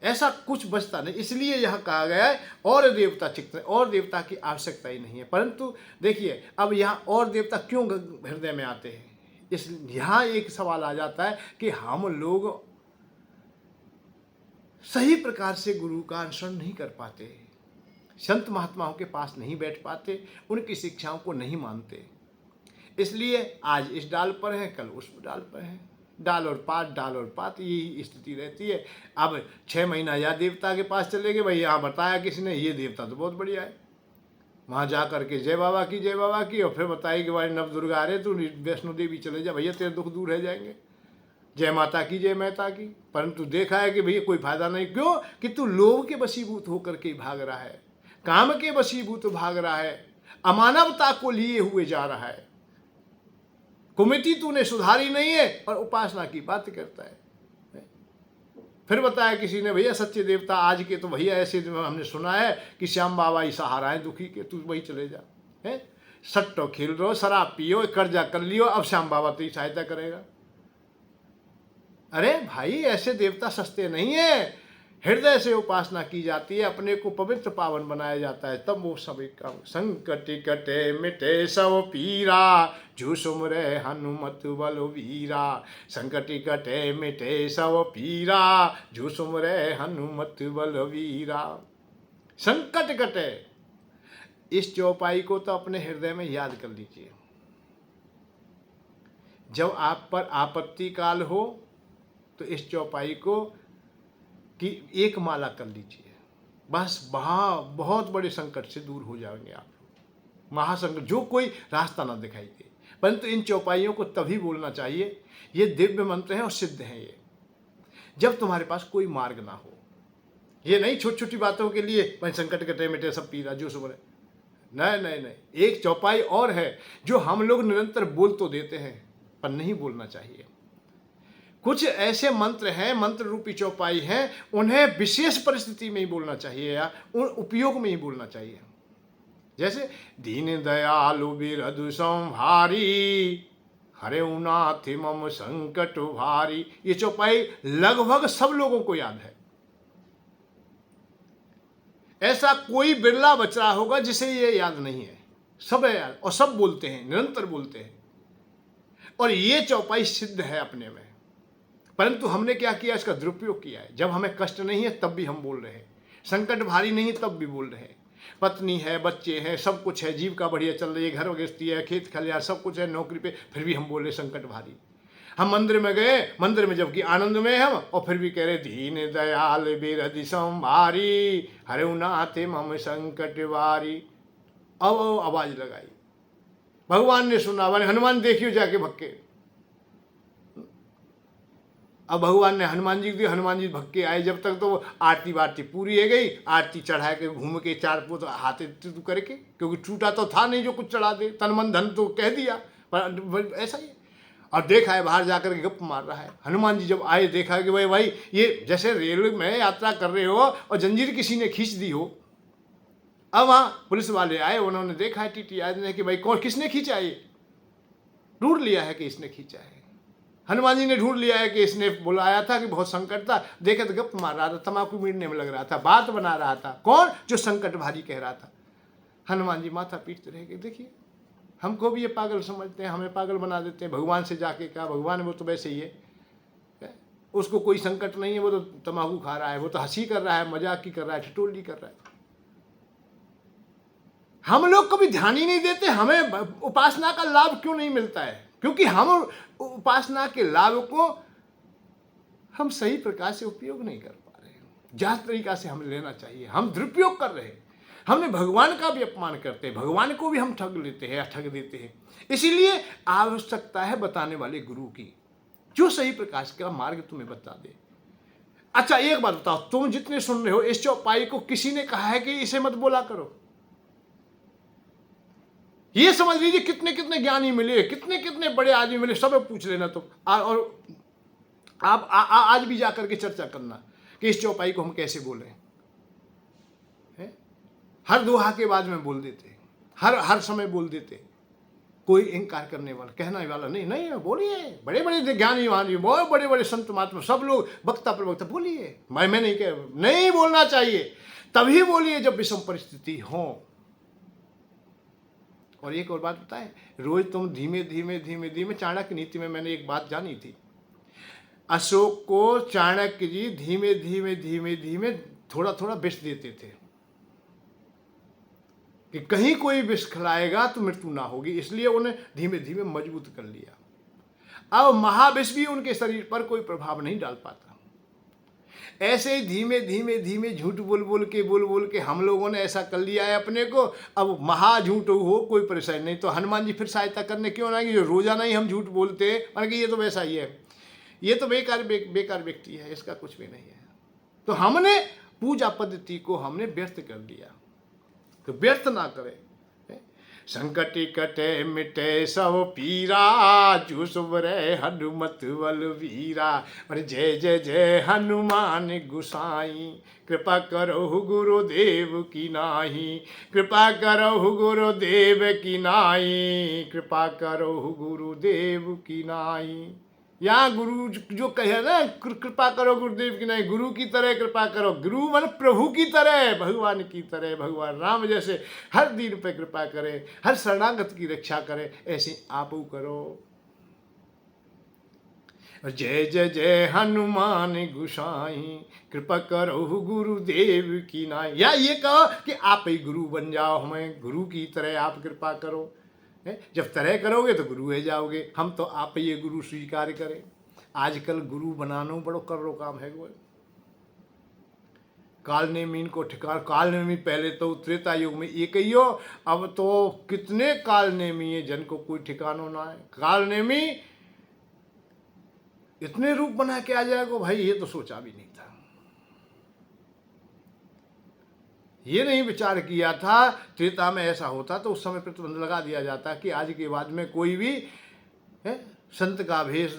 ऐसा कुछ बचता नहीं। इसलिए यह कहा गया है और देवता चित्त, और देवता की आवश्यकता ही नहीं है। परंतु देखिए अब यहाँ और देवता क्यों हृदय में आते हैं? इस यहाँ एक सवाल आ जाता है कि हम लोग सही प्रकार से गुरु का अनुसरण नहीं कर पाते, संत महात्माओं के पास नहीं बैठ पाते, उनकी शिक्षाओं को नहीं मानते। इसलिए आज इस डाल पर हैं, कल उस डाल पर हैं, डाल और पात यही स्थिति रहती है। अब 6 महीना या देवता के पास चले गए, भाई यहाँ बताया किसी ने ये देवता तो बहुत बढ़िया है, वहाँ जा करके जय बाबा की, और फिर बताइए कि भाई नव दुर्गा आ रहे, तू वैष्णो देवी चले जा भैया, तेरे दुख दूर रह जाएंगे, जय माता की। परंतु देखा है कि भैया कोई फायदा नहीं। क्यों? कि तू लोभ के वशीभूत होकर के भाग रहा है, काम के वशीभूत भाग रहा है, अमानवता को लिए हुए जा रहा है, कुमिति तूने सुधारी नहीं है और उपासना की बात करता है। फिर बताया किसी ने, भैया सच्चे देवता आज के तो भैया ऐसे हमने सुना है कि श्याम बाबा ही सहारा है दुखी के, तू वही चले जा, है सट्टो खेल रहो, शराब पियो, कर्जा कर लियो, अब श्याम बाबा तेरी सहायता करेगा। अरे भाई ऐसे देवता सस्ते नहीं है, हृदय से उपासना की जाती है, अपने को पवित्र पावन बनाया जाता है, तब वो सभी का संकट कटे मिटे सब पीरा, जो सुमरे हनुमत बल वीरा। संकट कटे मिटे सब पीरा, जो सुमरे हनुमत बल वीरा। संकट कटे, इस चौपाई को तो अपने हृदय में याद कर लीजिए। जब आप पर आपत्ति काल हो तो इस चौपाई को कि एक माला कर लीजिए, बस बहुत बड़े संकट से दूर हो जाएंगे आप। महासंकट, जो कोई रास्ता ना दिखाई दे, परंतु इन चौपाइयों को तभी बोलना चाहिए, ये दिव्य मंत्र हैं और सिद्ध हैं ये, जब तुम्हारे पास कोई मार्ग ना हो। ये नहीं छोटी छोटी बातों के लिए भाई संकट कटे मिटे सब पीरा जो सुबह, नहीं नहीं नहीं। एक चौपाई और है जो हम लोग निरंतर बोल तो देते हैं पर नहीं बोलना चाहिए। कुछ ऐसे मंत्र हैं, मंत्र रूपी चौपाई हैं, उन्हें विशेष परिस्थिति में ही बोलना चाहिए या उन उपयोग में ही बोलना चाहिए। जैसे दीन दयालु बिरधु संहारी, हरे नाथ मम संकट भारी। ये चौपाई लगभग सब लोगों को याद है। ऐसा कोई बिरला बच रहा होगा जिसे ये याद नहीं है। सब है याद और सब बोलते हैं, निरंतर बोलते हैं, और ये चौपाई सिद्ध है अपने में। परंतु हमने क्या किया, इसका दुरुपयोग किया है। जब हमें कष्ट नहीं है तब भी हम बोल रहे हैं, संकट भारी नहीं है तब भी बोल रहे हैं। पत्नी है, बच्चे हैं, सब कुछ है, जीविका बढ़िया चल रही है, घर गृहस्थी है, खेत खलियान सब कुछ है, नौकरी पे, फिर भी हम बोल रहे संकट भारी। हम मंदिर में गए, मंदिर में जबकि आनंद में हम, और फिर भी कह रहे दीन दयाल बिरधि संभारी, हरे नाथ मम संकट भारी। अब आवाज लगाई, भगवान ने सुना, हनुमान देखियो जाके भक्के। अब भगवान ने हनुमान जी को दिया, हनुमान जी भक्के आए। जब तक तो आरती वारती पूरी है गई, आरती चढ़ा के घूम के चार पोत हाथ करके, क्योंकि टूटा तो था नहीं जो कुछ चढ़ा दे, तन मन धन तो कह दिया, पर ऐसा ही। और देखा है बाहर जाकर के गप मार रहा है। हनुमान जी जब आए देखा कि भाई ये जैसे रेलवे में यात्रा कर रहे हो और जंजीर किसी ने खींच दी हो। अब वहाँ पुलिस वाले आए, उन्होंने देखा है टीटी आदमी ने कि भाई कौन किसने खींचा, ये ढूंढ लिया है कि इसने खींचा है। हनुमान जी ने ढूंढ लिया है कि इसने बुलाया था कि बहुत संकट था, देखे तो गप मार रहा था, तम्बाकू मीड़ने में लग रहा था, बात बना रहा था। कौन? जो संकट भारी कह रहा था। हनुमान जी माथा पीटते रह गए। देखिए हमको भी ये पागल समझते हैं, हमें पागल बना देते हैं। भगवान से जाके कहा, भगवान वो तो वैसे ही है, उसको कोई संकट नहीं है, वो तो तम्बाकू खा रहा है, वो तो हंसी कर रहा है, मजाक की कर रहा है, ठिठोली कर रहा है। हम लोग कभी ध्यान ही नहीं देते हमें उपासना का लाभ क्यों नहीं मिलता है, क्योंकि हम उपासना के लाभ को हम सही प्रकार से उपयोग नहीं कर पा रहे हैं। जांच तरीका से हमें लेना चाहिए, हम दुरुपयोग कर रहे हैं। हमने भगवान का भी अपमान करते हैं, भगवान को भी हम ठग लेते हैं या ठग देते हैं। इसीलिए आवश्यकता है बताने वाले गुरु की, जो सही प्रकाश का मार्ग तुम्हें बता दे। अच्छा एक बात बताओ, तुम जितने सुन रहे हो, इस चौपाई को किसी ने कहा है कि इसे मत बोला करो? ये समझ लीजिए कितने कितने ज्ञानी मिले, कितने कितने बड़े आदमी मिले, सब पूछ लेना तुम। और आप आज भी जाकर के चर्चा करना कि इस चौपाई को हम कैसे बोलें। हर दोहा के बाद में बोल देते, हर समय बोल देते। कोई इनकार करने वाला, कहने वाला नहीं, नहीं बोलिए। बड़े बड़े ज्ञानी वानी, बहुत बड़े बड़े संत महात्मा, सब लोग वक्ता प्रवक्ता, बोलिए। मैं नहीं कह, नहीं बोलना चाहिए, तभी बोलिए जब विषम परिस्थिति हो। और एक और बात बताएं, रोज तुम धीमे धीमे धीमे धीमे, चाणक्य नीति में मैंने एक बात जानी थी, अशोक को चाणक्य जी धीमे धीमे धीमे धीमे थोड़ा थोड़ा विष देते थे कि कहीं कोई विष खिलाएगा तो मृत्यु ना होगी, इसलिए उन्हें धीमे धीमे मजबूत कर लिया। अब महाविष भी उनके शरीर पर कोई प्रभाव नहीं डाल पाता। ऐसे ही धीमे धीमे धीमे झूठ बोल बोल के हम लोगों ने ऐसा कर लिया है अपने को। अब महा झूठ हो, कोई परेशानी नहीं, तो हनुमान जी फिर सहायता करने क्यों ना आएंगे? जो रोजाना ही हम झूठ बोलते हैं, माना कि ये तो वैसा ही है, ये तो बेकार व्यक्ति है, इसका कुछ भी नहीं है। तो हमने पूजा पद्धति को हमने व्यर्थ कर दिया, तो व्यर्थ ना करें। संकट कटे मिटे सब पीरा, जो सुबरे हनुमत बल वीरा। और जय जय जय हनुमान गुसाई, कृपा करो गुरुदेव की नाही, कृपा करो गुरुदेव की नाई, कृपा करो गुरुदेव की नाई। यहाँ गुरु जो कहे ना कृपा करो गुरुदेव की, नहीं, गुरु की तरह कृपा करो। गुरु मन प्रभु की तरह, भगवान की तरह, भगवान राम जैसे हर दीन पे कृपा करे, हर शरणागत की रक्षा करे, ऐसे आप करो। जय जय जय हनुमान गोसाई, कृपा करो गुरुदेव की नाई। या ये कहो कि आप ही गुरु बन जाओ, हमें गुरु की तरह आप कृपा करो। जब तरह करोगे तो गुरु है जाओगे। हम तो आप ही ये गुरु स्वीकार करें। आजकल गुरु बनाना बड़ो कर्रो काम है। वो काल ने मीन को ठिकाना, काल नेमी पहले तो त्रेता युग में एक ही हो, अब तो कितने काल नेमी है जन को कोई ठिकाना ना है। काल नेमी इतने रूप बना के आ जाएगा भाई, ये तो सोचा भी नहीं था। ये नहीं विचार किया था त्रेता में ऐसा होता तो उस समय प्रतिबंध लगा दिया जाता कि आज के बाद में कोई भी संत का भेष,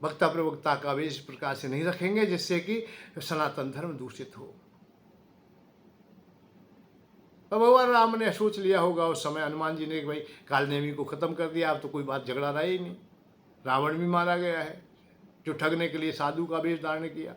वक्ता प्रवक्ता का भेष इस प्रकार से नहीं रखेंगे जिससे कि सनातन धर्म दूषित हो। तो भगवान राम ने सोच लिया होगा उस समय, हनुमान जी ने कि भाई कालनेमी को खत्म कर दिया, अब तो कोई बात झगड़ा रहा ही नहीं। रावण भी मारा गया है जो ठगने के लिए साधु का वेश धारण किया,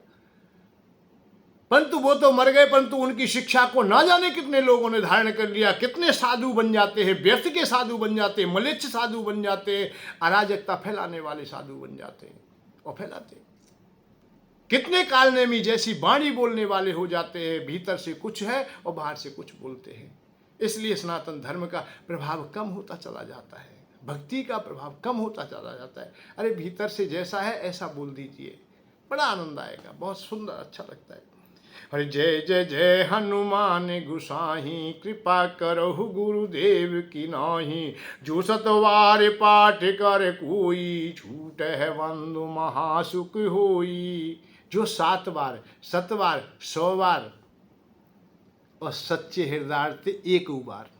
परंतु वो तो मर गए, परंतु उनकी शिक्षा को ना जाने कितने लोगों ने धारण कर लिया। कितने साधु बन जाते हैं, व्यर्थ के साधु बन जाते हैं, मलेच्छ साधु बन जाते हैं, अराजकता फैलाने वाले साधु बन जाते हैं और फैलाते हैं। कितने कालनेमी जैसी वाणी बोलने वाले हो जाते हैं, भीतर से कुछ है और बाहर से कुछ बोलते हैं। इसलिए सनातन धर्म का प्रभाव कम होता चला जाता है, भक्ति का प्रभाव कम होता चला जाता है। अरे भीतर से जैसा है ऐसा बोल दीजिए, बड़ा आनंद आएगा, बहुत सुंदर, अच्छा लगता है। अरे जय जय जय हनुमान गोसाई, कृपा करहु गुरुदेव की नाही। जो सतवार पाठ कर कोई, छूट है बंधु महासुख होई। जो 7 बार, 7 बार, 100 बार और सच्चे हृदयार्थ एक बार।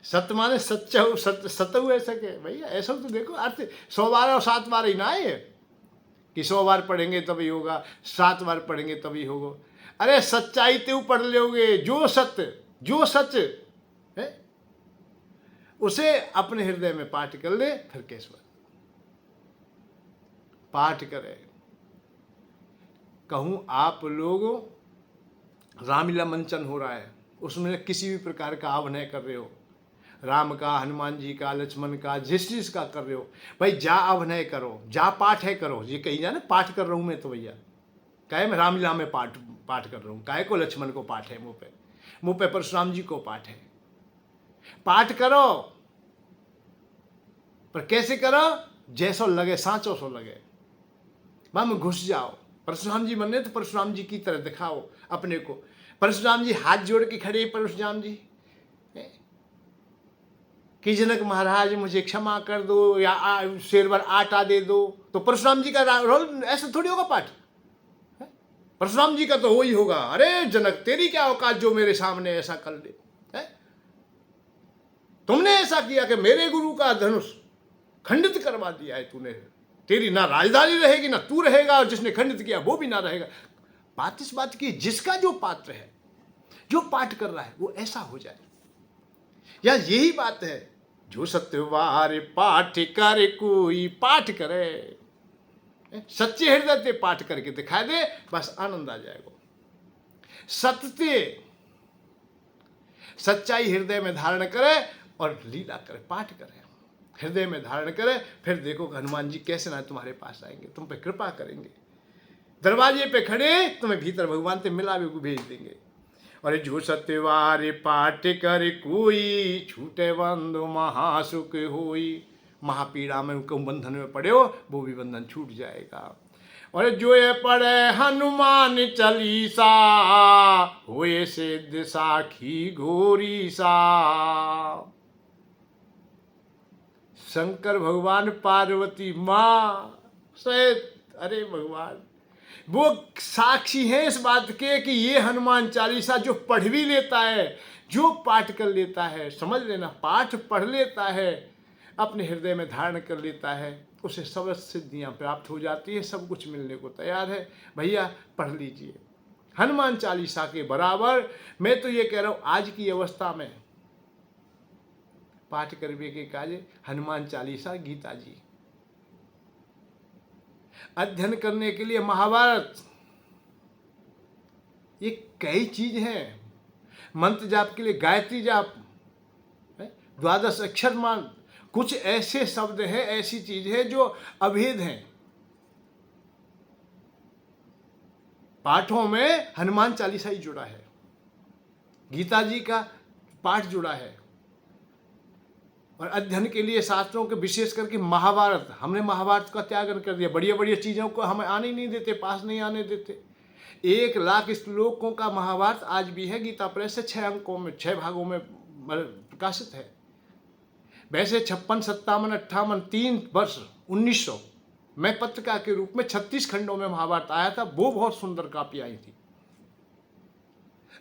सत्य माने सच्चा, सत्य ऐसा क्या भैया, ऐसा तो देखो अर्थ 100 बार और 7 बार ही ना है कि 100 बार पढ़ेंगे तभी होगा, 7 बार पढ़ेंगे तभी होगा। अरे सच्चाई तो पढ़ लोगे, जो सत्य, जो सच है उसे अपने हृदय में पाठ कर ले, फिर कैसे पाठ करे। कहूँ आप लोगों, रामलीला मंचन हो रहा है, उसमें किसी भी प्रकार का अभिनय कर रहे हो, राम का, हनुमान जी का, लक्ष्मण का, जिस चीज का कर रहे हो, भाई जा अभिनय करो, जा पाठ है करो। ये कही जाए ना पाठ कर रहा हूँ मैं, तो भैया कहे मैं रामलीला में पाठ कर रहा हूँ, काहे को लक्ष्मण को पाठ है, मुँह पे परशुराम जी को पाठ है। पाठ करो, पर कैसे करो, जैसो लगे, सांचो सो लगे, वहां में घुस जाओ। परशुराम जी बनने तो परशुराम जी की तरह दिखाओ अपने को। परशुराम जी हाथ जोड़ के खड़े, परशुराम जी कि जनक महाराज मुझे क्षमा कर दो या शेर भर आटा दे दो, तो परशुराम जी का रोल ऐसा थोड़ी होगा पाठ। परशुराम जी का तो वही होगा, अरे जनक तेरी क्या औकात जो मेरे सामने ऐसा कर ले, तुमने ऐसा किया कि मेरे गुरु का धनुष खंडित करवा दिया है तूने, तेरी ना राजधानी रहेगी ना तू रहेगा, और जिसने खंडित किया वो भी ना रहेगा। बात इस बात की, जिसका जो पात्र है, जो पाठ कर रहा है वो ऐसा हो जाए। या यही बात है, जो सत्यवार पाठ करे कोई, पाठ करे, सच्चे हृदय से पाठ करके दिखा दे, बस आनंद आ जाएगा। सत्य सच्चाई हृदय में धारण करे और लीला करे, पाठ करे, हृदय में धारण करे, फिर देखो हनुमान जी कैसे ना तुम्हारे पास आएंगे, तुम पे कृपा करेंगे, दरवाजे पे खड़े तुम्हें भीतर भगवान से मिला भी भेज देंगे। और जो सत्यवार पाठ कर कोई, छूटे बंधु महासुख होई। महापीड़ा में बंधन में पड़े हो, वो भी बंधन छूट जाएगा। और जो ये पढ़े हनुमान चालीसा, होए सिद्ध साखी घोरी सा। शंकर भगवान, पार्वती माँ सहित, अरे भगवान वो साक्षी है इस बात के कि ये हनुमान चालीसा जो पढ़ भी लेता है, जो पाठ कर लेता है, समझ लेना, पाठ पढ़ लेता है, अपने हृदय में धारण कर लेता है, उसे सब सिद्धियां प्राप्त हो जाती है, सब कुछ मिलने को तैयार है। भैया पढ़ लीजिए हनुमान चालीसा के बराबर। मैं तो ये कह रहा हूँ आज की अवस्था में पाठ करने के काज हनुमान चालीसा, गीता जी, अध्ययन करने के लिए महाभारत, ये कई चीज हैं। मंत्र जाप के लिए गायत्री जाप, द्वादश अक्षर मान, कुछ ऐसे शब्द हैं, ऐसी चीज है जो अभेद हैं। पाठों में हनुमान चालीसा ही जुड़ा है, गीता जी का पाठ जुड़ा है, और अध्ययन के लिए शास्त्रों के विशेष करके महाभारत, हमने महाभारत का त्यागन कर दिया। बढ़िया बढ़िया चीज़ों को हमें आने ही नहीं देते, पास नहीं आने देते। 1,00,000 श्लोकों का महाभारत आज भी है, गीता प्रेस से 6 अंकों में, 6 भागों में प्रकाशित है। वैसे 56, 57, 58, 3 वर्ष 1900 में पत्रिका के रूप में 36 खंडों में महाभारत आया था। वो बहुत सुंदर कापी आई थी।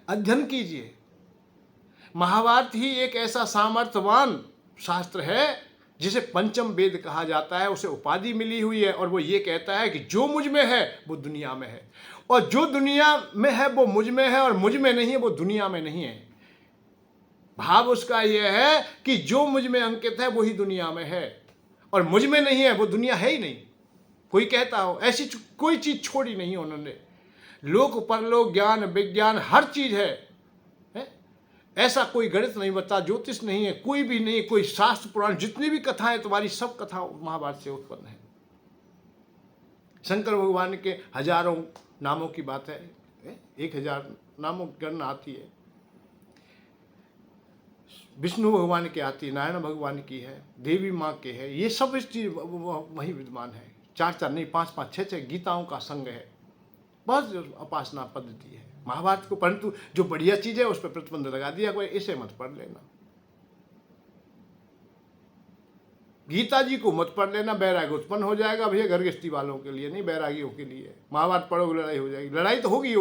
अध्ययन कीजिए। महाभारत ही एक ऐसा सामर्थ्यवान शास्त्र है जिसे पंचम वेद कहा जाता है, उसे उपाधि मिली हुई है, और वो ये कहता है कि जो मुझ में है वो दुनिया में है, और जो दुनिया में है वो मुझ में है, और मुझ में नहीं है वो दुनिया में नहीं है। भाव उसका यह है कि जो मुझ में अंकित है वही दुनिया में है, और मुझ में नहीं है वो दुनिया है ही नहीं। कोई कहता हो, ऐसी कोई चीज छोड़ी नहीं उन्होंने। लोक परलोक, ज्ञान विज्ञान हर चीज है। ऐसा कोई गणित नहीं बता, ज्योतिष नहीं है, कोई भी नहीं, कोई शास्त्र पुराण, जितनी भी कथाएं तुम्हारी, सब कथा महाभारत से उत्पन्न है। शंकर भगवान के हजारों नामों की बात है, 1000 नामों की गणना आती है। विष्णु भगवान की आती है, नारायण भगवान की है, देवी माँ के है, ये सब इस चीज वही विद्यमान है। 4 नहीं, 5 6 गीताओं का संग है। बहुत उपासना पद्धति है महाभारत को, परंतु जो बढ़िया चीज है उस पर प्रतिबंध लगा दिया, कोई इसे मत पढ़ लेना, गीता जी को मत पढ़ लेना, बैराग्य उत्पन्न हो जाएगा। भैया घर गृहस्थी वालों के लिए नहीं, बैरागियों के लिए। महाभारत पढ़ोगे लड़ाई हो जाएगी। लड़ाई तो होगी,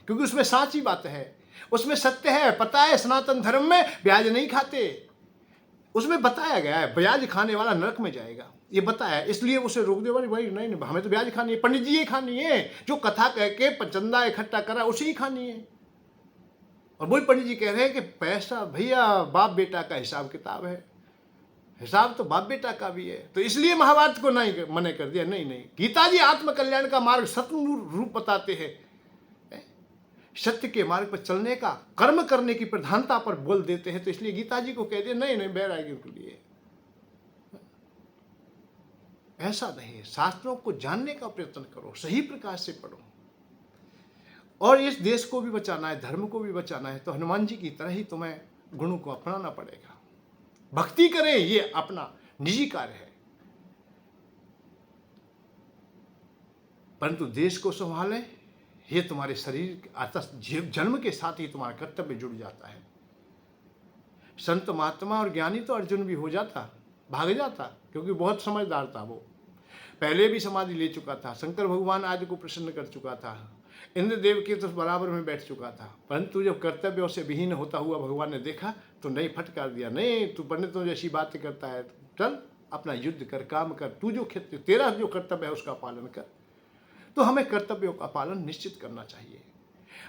क्योंकि उसमें साची बात है, उसमें सत्य है। पता है सनातन धर्म में ब्याज नहीं खाते, उसमें बताया गया है ब्याज खाने वाला नरक में जाएगा, ये बताया है। इसलिए उसे रोक दे, भाई नहीं हमें तो ब्याज खानी है, पंडित जी ये खानी है, जो कथा कह के चंदा इकट्ठा करा उसे ही खानी है। और वही पंडित जी कह रहे हैं कि पैसा भैया बाप बेटा का हिसाब किताब है, हिसाब तो बाप बेटा का भी है। तो इसलिए महाभारत को नहीं मना कर दिया। नहीं, गीता जी आत्मकल्याण का मार्ग सत्य रूप बताते हैं, सत्य के मार्ग पर चलने का, कर्म करने की प्रधानता पर बोल देते हैं। तो इसलिए गीता जी को कह दिया नहीं बैरागियों के लिए। ऐसा नहीं, शास्त्रों को जानने का प्रयत्न करो, सही प्रकार से पढ़ो, और इस देश को भी बचाना है, धर्म को भी बचाना है, तो हनुमान जी की तरह ही तुम्हें गुणों को अपनाना पड़ेगा। भक्ति करें, ये अपना निजी कार्य है, परंतु देश को संभालें, ये तुम्हारे शरीर जन्म के साथ ही तुम्हारा कर्तव्य जुड़ जाता है। संत महात्मा और ज्ञानी तो अर्जुन भी हो जाता, भाग जाता, क्योंकि बहुत समझदार था। वो पहले भी समाधि ले चुका था, शंकर भगवान आदि को प्रसन्न कर चुका था, इंद्रदेव के तो बराबर में बैठ चुका था। परंतु जब कर्तव्यों से विहीन होता हुआ भगवान ने देखा तो नहीं फटकार दिया, नहीं तू पंडितों जैसी बातें करता है, चल अपना युद्ध कर, काम कर, तू जो तेरा जो कर्तव्य है उसका पालन कर। तो हमें कर्तव्यों का पालन निश्चित करना चाहिए।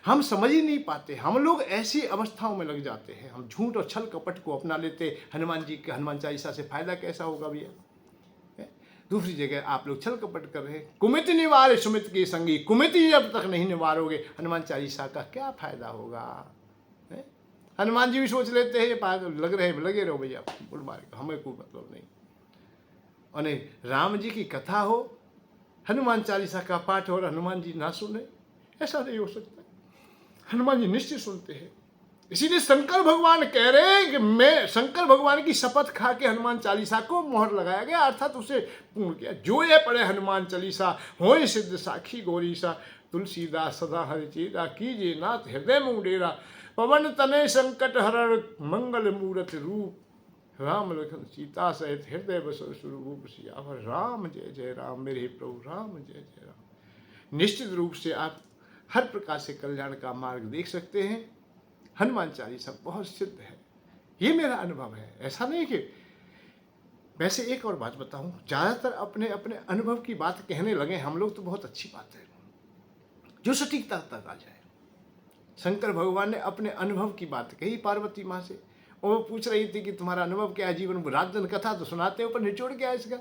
हम समझ ही नहीं पाते, हम लोग ऐसी अवस्थाओं में लग जाते हैं, हम झूठ और छल कपट को अपना लेते। हनुमान जी के हनुमान चालीसा से फायदा कैसा होगा भैया? दूसरी जगह आप लोग छल कपट कर रहे हैं। कुमित निवारे सुमित की संगी, कुमिति जब तक नहीं निवारोगे हनुमान चालीसा का क्या फायदा होगा? हनुमान जी भी सोच लेते हैं ये लगे रहो भैया, बुढ़ मारे, हमें कोई मतलब नहीं। और राम जी की कथा हो, हनुमान चालीसा का पाठ हो और हनुमान जी ना सुने, ऐसा नहीं हो सकता। हनुमान जी निश्चित सुनते हैं। इसीलिए शंकर भगवान कह रहे हैं कि मैं शंकर भगवान की शपथ खा के हनुमान चालीसा को मोहर लगाया गया, अर्थात उसे पूर्ण किया। जो ये पढ़े हनुमान चालीसा होय सिद्ध साखी गौरीसा, तुलसीदास सदा हरिचेरा, कीजिए नाथ हृदय में उडेरा, पवन तनय संकट हरण मंगल मूरत रूप, राम लखन सीता सहित हृदय बसो स्वरूप सियावर राम जय जय राम, मेरे प्रभु राम जय जय राम। निश्चित रूप से आप हर प्रकार से कल्याण का मार्ग देख सकते हैं। हनुमान चालीसा बहुत सिद्ध है, ये मेरा अनुभव है। ऐसा नहीं कि वैसे एक और बात बताऊं, ज़्यादातर अपने अपने अनुभव की बात कहने लगे हम लोग, तो बहुत अच्छी बात है जो सटीकता तक आ जाए। शंकर भगवान ने अपने अनुभव की बात कही पार्वती माँ से, वो पूछ रही थी कि तुम्हारा अनुभव क्या है जीवन में, रात दिन कथा तो सुनाते हो पर निचोड़ क्या है इसका?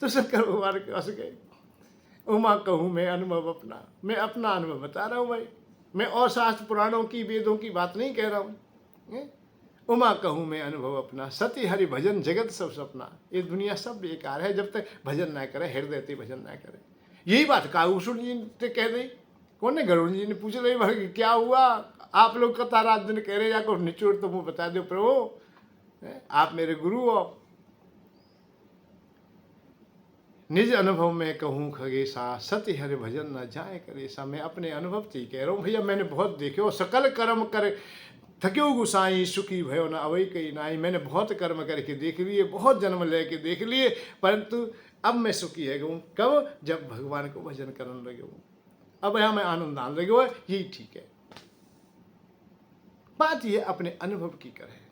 तो शंकर भगवान कस गए, उमा कहूँ मैं अनुभव अपना, मैं अपना अनुभव बता रहा हूँ भाई, मैं और शास्त्र पुराणों की वेदों की बात नहीं कह रहा हूँ। उमा कहूँ मैं अनुभव अपना, सती हरि भजन जगत सब सपना। ये दुनिया सब बेकार है जब तक भजन ना करे, हृदय से भजन ना करे। यही बात कागभूषण जी ने कह दी। कौन ने? गरुड़ जी ने पूछ रही भाई क्या हुआ, आप लोग कथा रात दिन कह रहे, जाकर निचोड़ तो मुँह बता दो प्रभु, आप मेरे गुरु हो। निज अनुभव में कहूँ खगेशा, सत्य हरि भजन न जाए करेसा। मैं अपने अनुभव से ही कह रहा हूँ भैया, मैंने बहुत देखे हो। सकल कर्म कर थक्यो गुसाई, सुखी भयो न अवई कई नाई। मैंने बहुत कर्म करके देख लिए, बहुत जन्म लेके देख लिए, परंतु अब मैं सुखी है गऊँ। कब? जब भगवान को भजन करने लगे हूँ, अब यहाँ मैं आनंद आने लगे हुआ, यही ठीक है। बात ये अपने अनुभव की करे।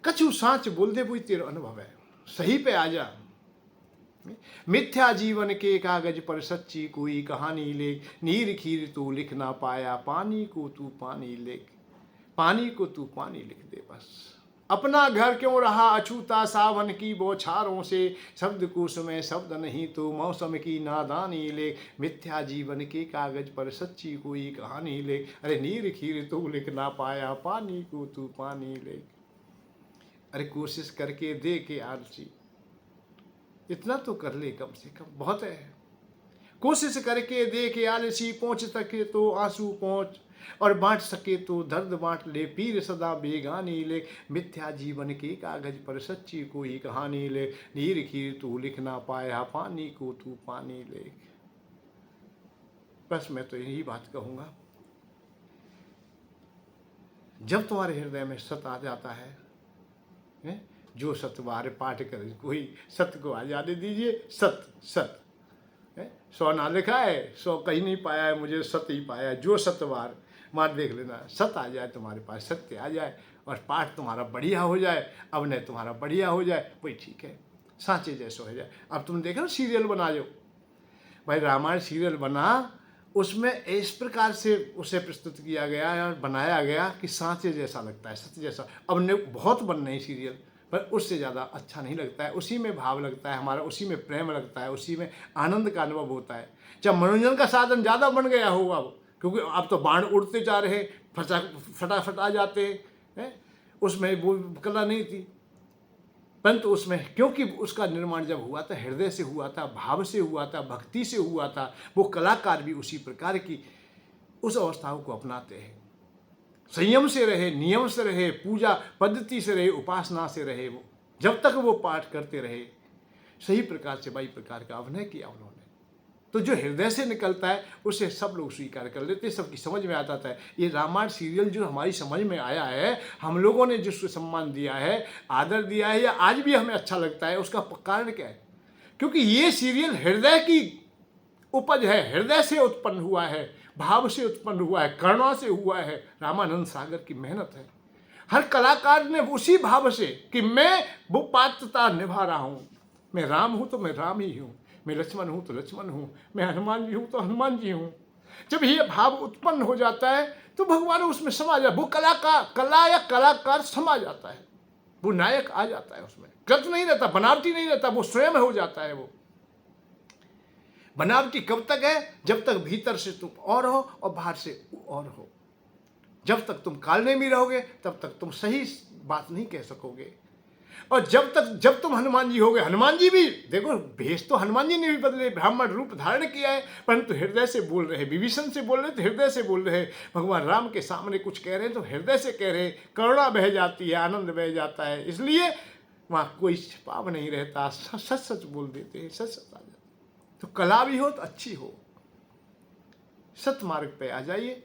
कछु साँच बोल दे, वो तेरा अनुभव है, सही पे आ जा। मिथ्या जीवन के कागज पर सच्ची कोई कहानी लिख, नीर खीर तू लिख ना पाया, पानी को तू पानी लिख, पानी को तू पानी लिख दे बस। अपना घर क्यों रहा अछूता, सावन की बौछारों से, शब्द कोश में शब्द नहीं तो मौसम की नादानी ले। मिथ्या जीवन के कागज पर सच्ची कोई कहानी ले, अरे नीर खीर तू लिख ना पाया, पानी को तू पानी ले। अरे कोशिश करके दे के आलसी, इतना तो कर ले कम से कम, बहुत है। कोशिश करके दे के आलसी, पहुँच सके तो आंसू पहुँच, और बांट सके तो दर्द बांट ले, पीर सदा बेगानी ले। मिथ्या जीवन के कागज पर सच्ची कोई कहानी ले, नीर खीर तू लिख ना पाया, पानी को तू पानी ले। बस मैं तो यही बात कहूँगा, जब तुम्हारे हृदय में सत आ जाता है, जो सतवार पाठ करे कोई, सत्य को आ जाने दीजिए। सत सत 100 ना लिखा है, 100 कहीं नहीं पाया है, मुझे सत्य ही पाया है। जो सतवार मार देख लेना, सत आ जाए तुम्हारे पास, सत्य आ जाए, और पाठ तुम्हारा बढ़िया हो जाए, अभिनय तुम्हारा बढ़िया हो जाए, वही ठीक है, सांचे जैसा हो जाए। अब तुम देखो सीरियल बना जो भाई, रामायण सीरियल बना, उसमें इस प्रकार से उसे प्रस्तुत किया गया और बनाया गया कि सांचे जैसा लगता है, सत्य जैसा। अब ने बहुत बन रहे सीरियल, पर उससे ज़्यादा अच्छा नहीं लगता है। उसी में भाव लगता है हमारा, उसी में प्रेम लगता है, उसी में आनंद का अनुभव होता है। जब मनोरंजन का साधन ज़्यादा बन गया होगा वो, क्योंकि अब तो बाण उड़ते जा रहे, फटाफट आ जाते हैं, उसमें वो कला नहीं थी। परंतु उसमें क्योंकि उसका निर्माण जब हुआ था, हृदय से हुआ था, भाव से हुआ था, भक्ति से हुआ था, वो कलाकार भी उसी प्रकार की उस अवस्थाओं को अपनाते हैं। संयम से रहे, नियम से रहे, पूजा पद्धति से रहे, उपासना से रहे, वो जब तक वो पाठ करते रहे, सही प्रकार से बाई प्रकार का अभिनय किया उन्होंने, तो जो हृदय से निकलता है उसे सब लोग स्वीकार कर लेते, सबकी समझ में आ जाता है। ये रामायण सीरियल जो हमारी समझ में आया है, हम लोगों ने जिसको सम्मान दिया है, आदर दिया है, या आज भी हमें अच्छा लगता है, उसका कारण क्या है? क्योंकि ये सीरियल हृदय की उपज है, हृदय से उत्पन्न हुआ है, भाव से उत्पन्न हुआ है, करुणा से हुआ है, रामानंद सागर की मेहनत है। हर कलाकार ने उसी भाव से कि मैं वो पात्रता निभा रहा हूँ, मैं राम हूँ तो मैं राम ही हूँ, मैं लक्ष्मण हूँ तो लक्ष्मण हूँ, मैं हनुमान जी हूँ तो हनुमान जी हूँ। जब ये भाव उत्पन्न हो जाता है तो भगवान उसमें समा जाए, वो कला या कलाकार समा जाता है, वो नायक आ जाता है उसमें। गलत नहीं रहता, बनावटी नहीं रहता, वो स्वयं हो जाता है। वो बनावटी कब तक है? जब तक भीतर से तुम और हो और बाहर से और हो। जब तक तुम कालने में रहोगे तब तक तुम सही बात नहीं कह सकोगे। और जब तुम हनुमान जी होगे, हनुमान जी भी देखो, भेष तो हनुमान जी ने भी बदले, ब्राह्मण रूप धारण किया है, परंतु हृदय से बोल रहे, विभीषण से बोल रहे तो हृदय से बोल रहे, भगवान राम के सामने कुछ कह रहे हैं तो हृदय से कह रहे, करुणा बह जाती है, आनंद बह जाता है, इसलिए वहाँ कोई छिपाव नहीं रहता, सच सच बोल देते हैं, सच सच आ जाता। तो कला भी हो तो अच्छी हो, सत मार्ग पे आ जाइए,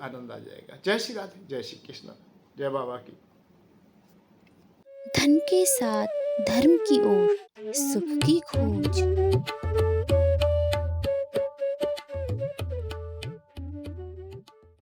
आनंद आ जाएगा। जय श्री राधे, जय श्री कृष्ण, जय बाबा की। धन के साथ धर्म की ओर, सुख की खोज।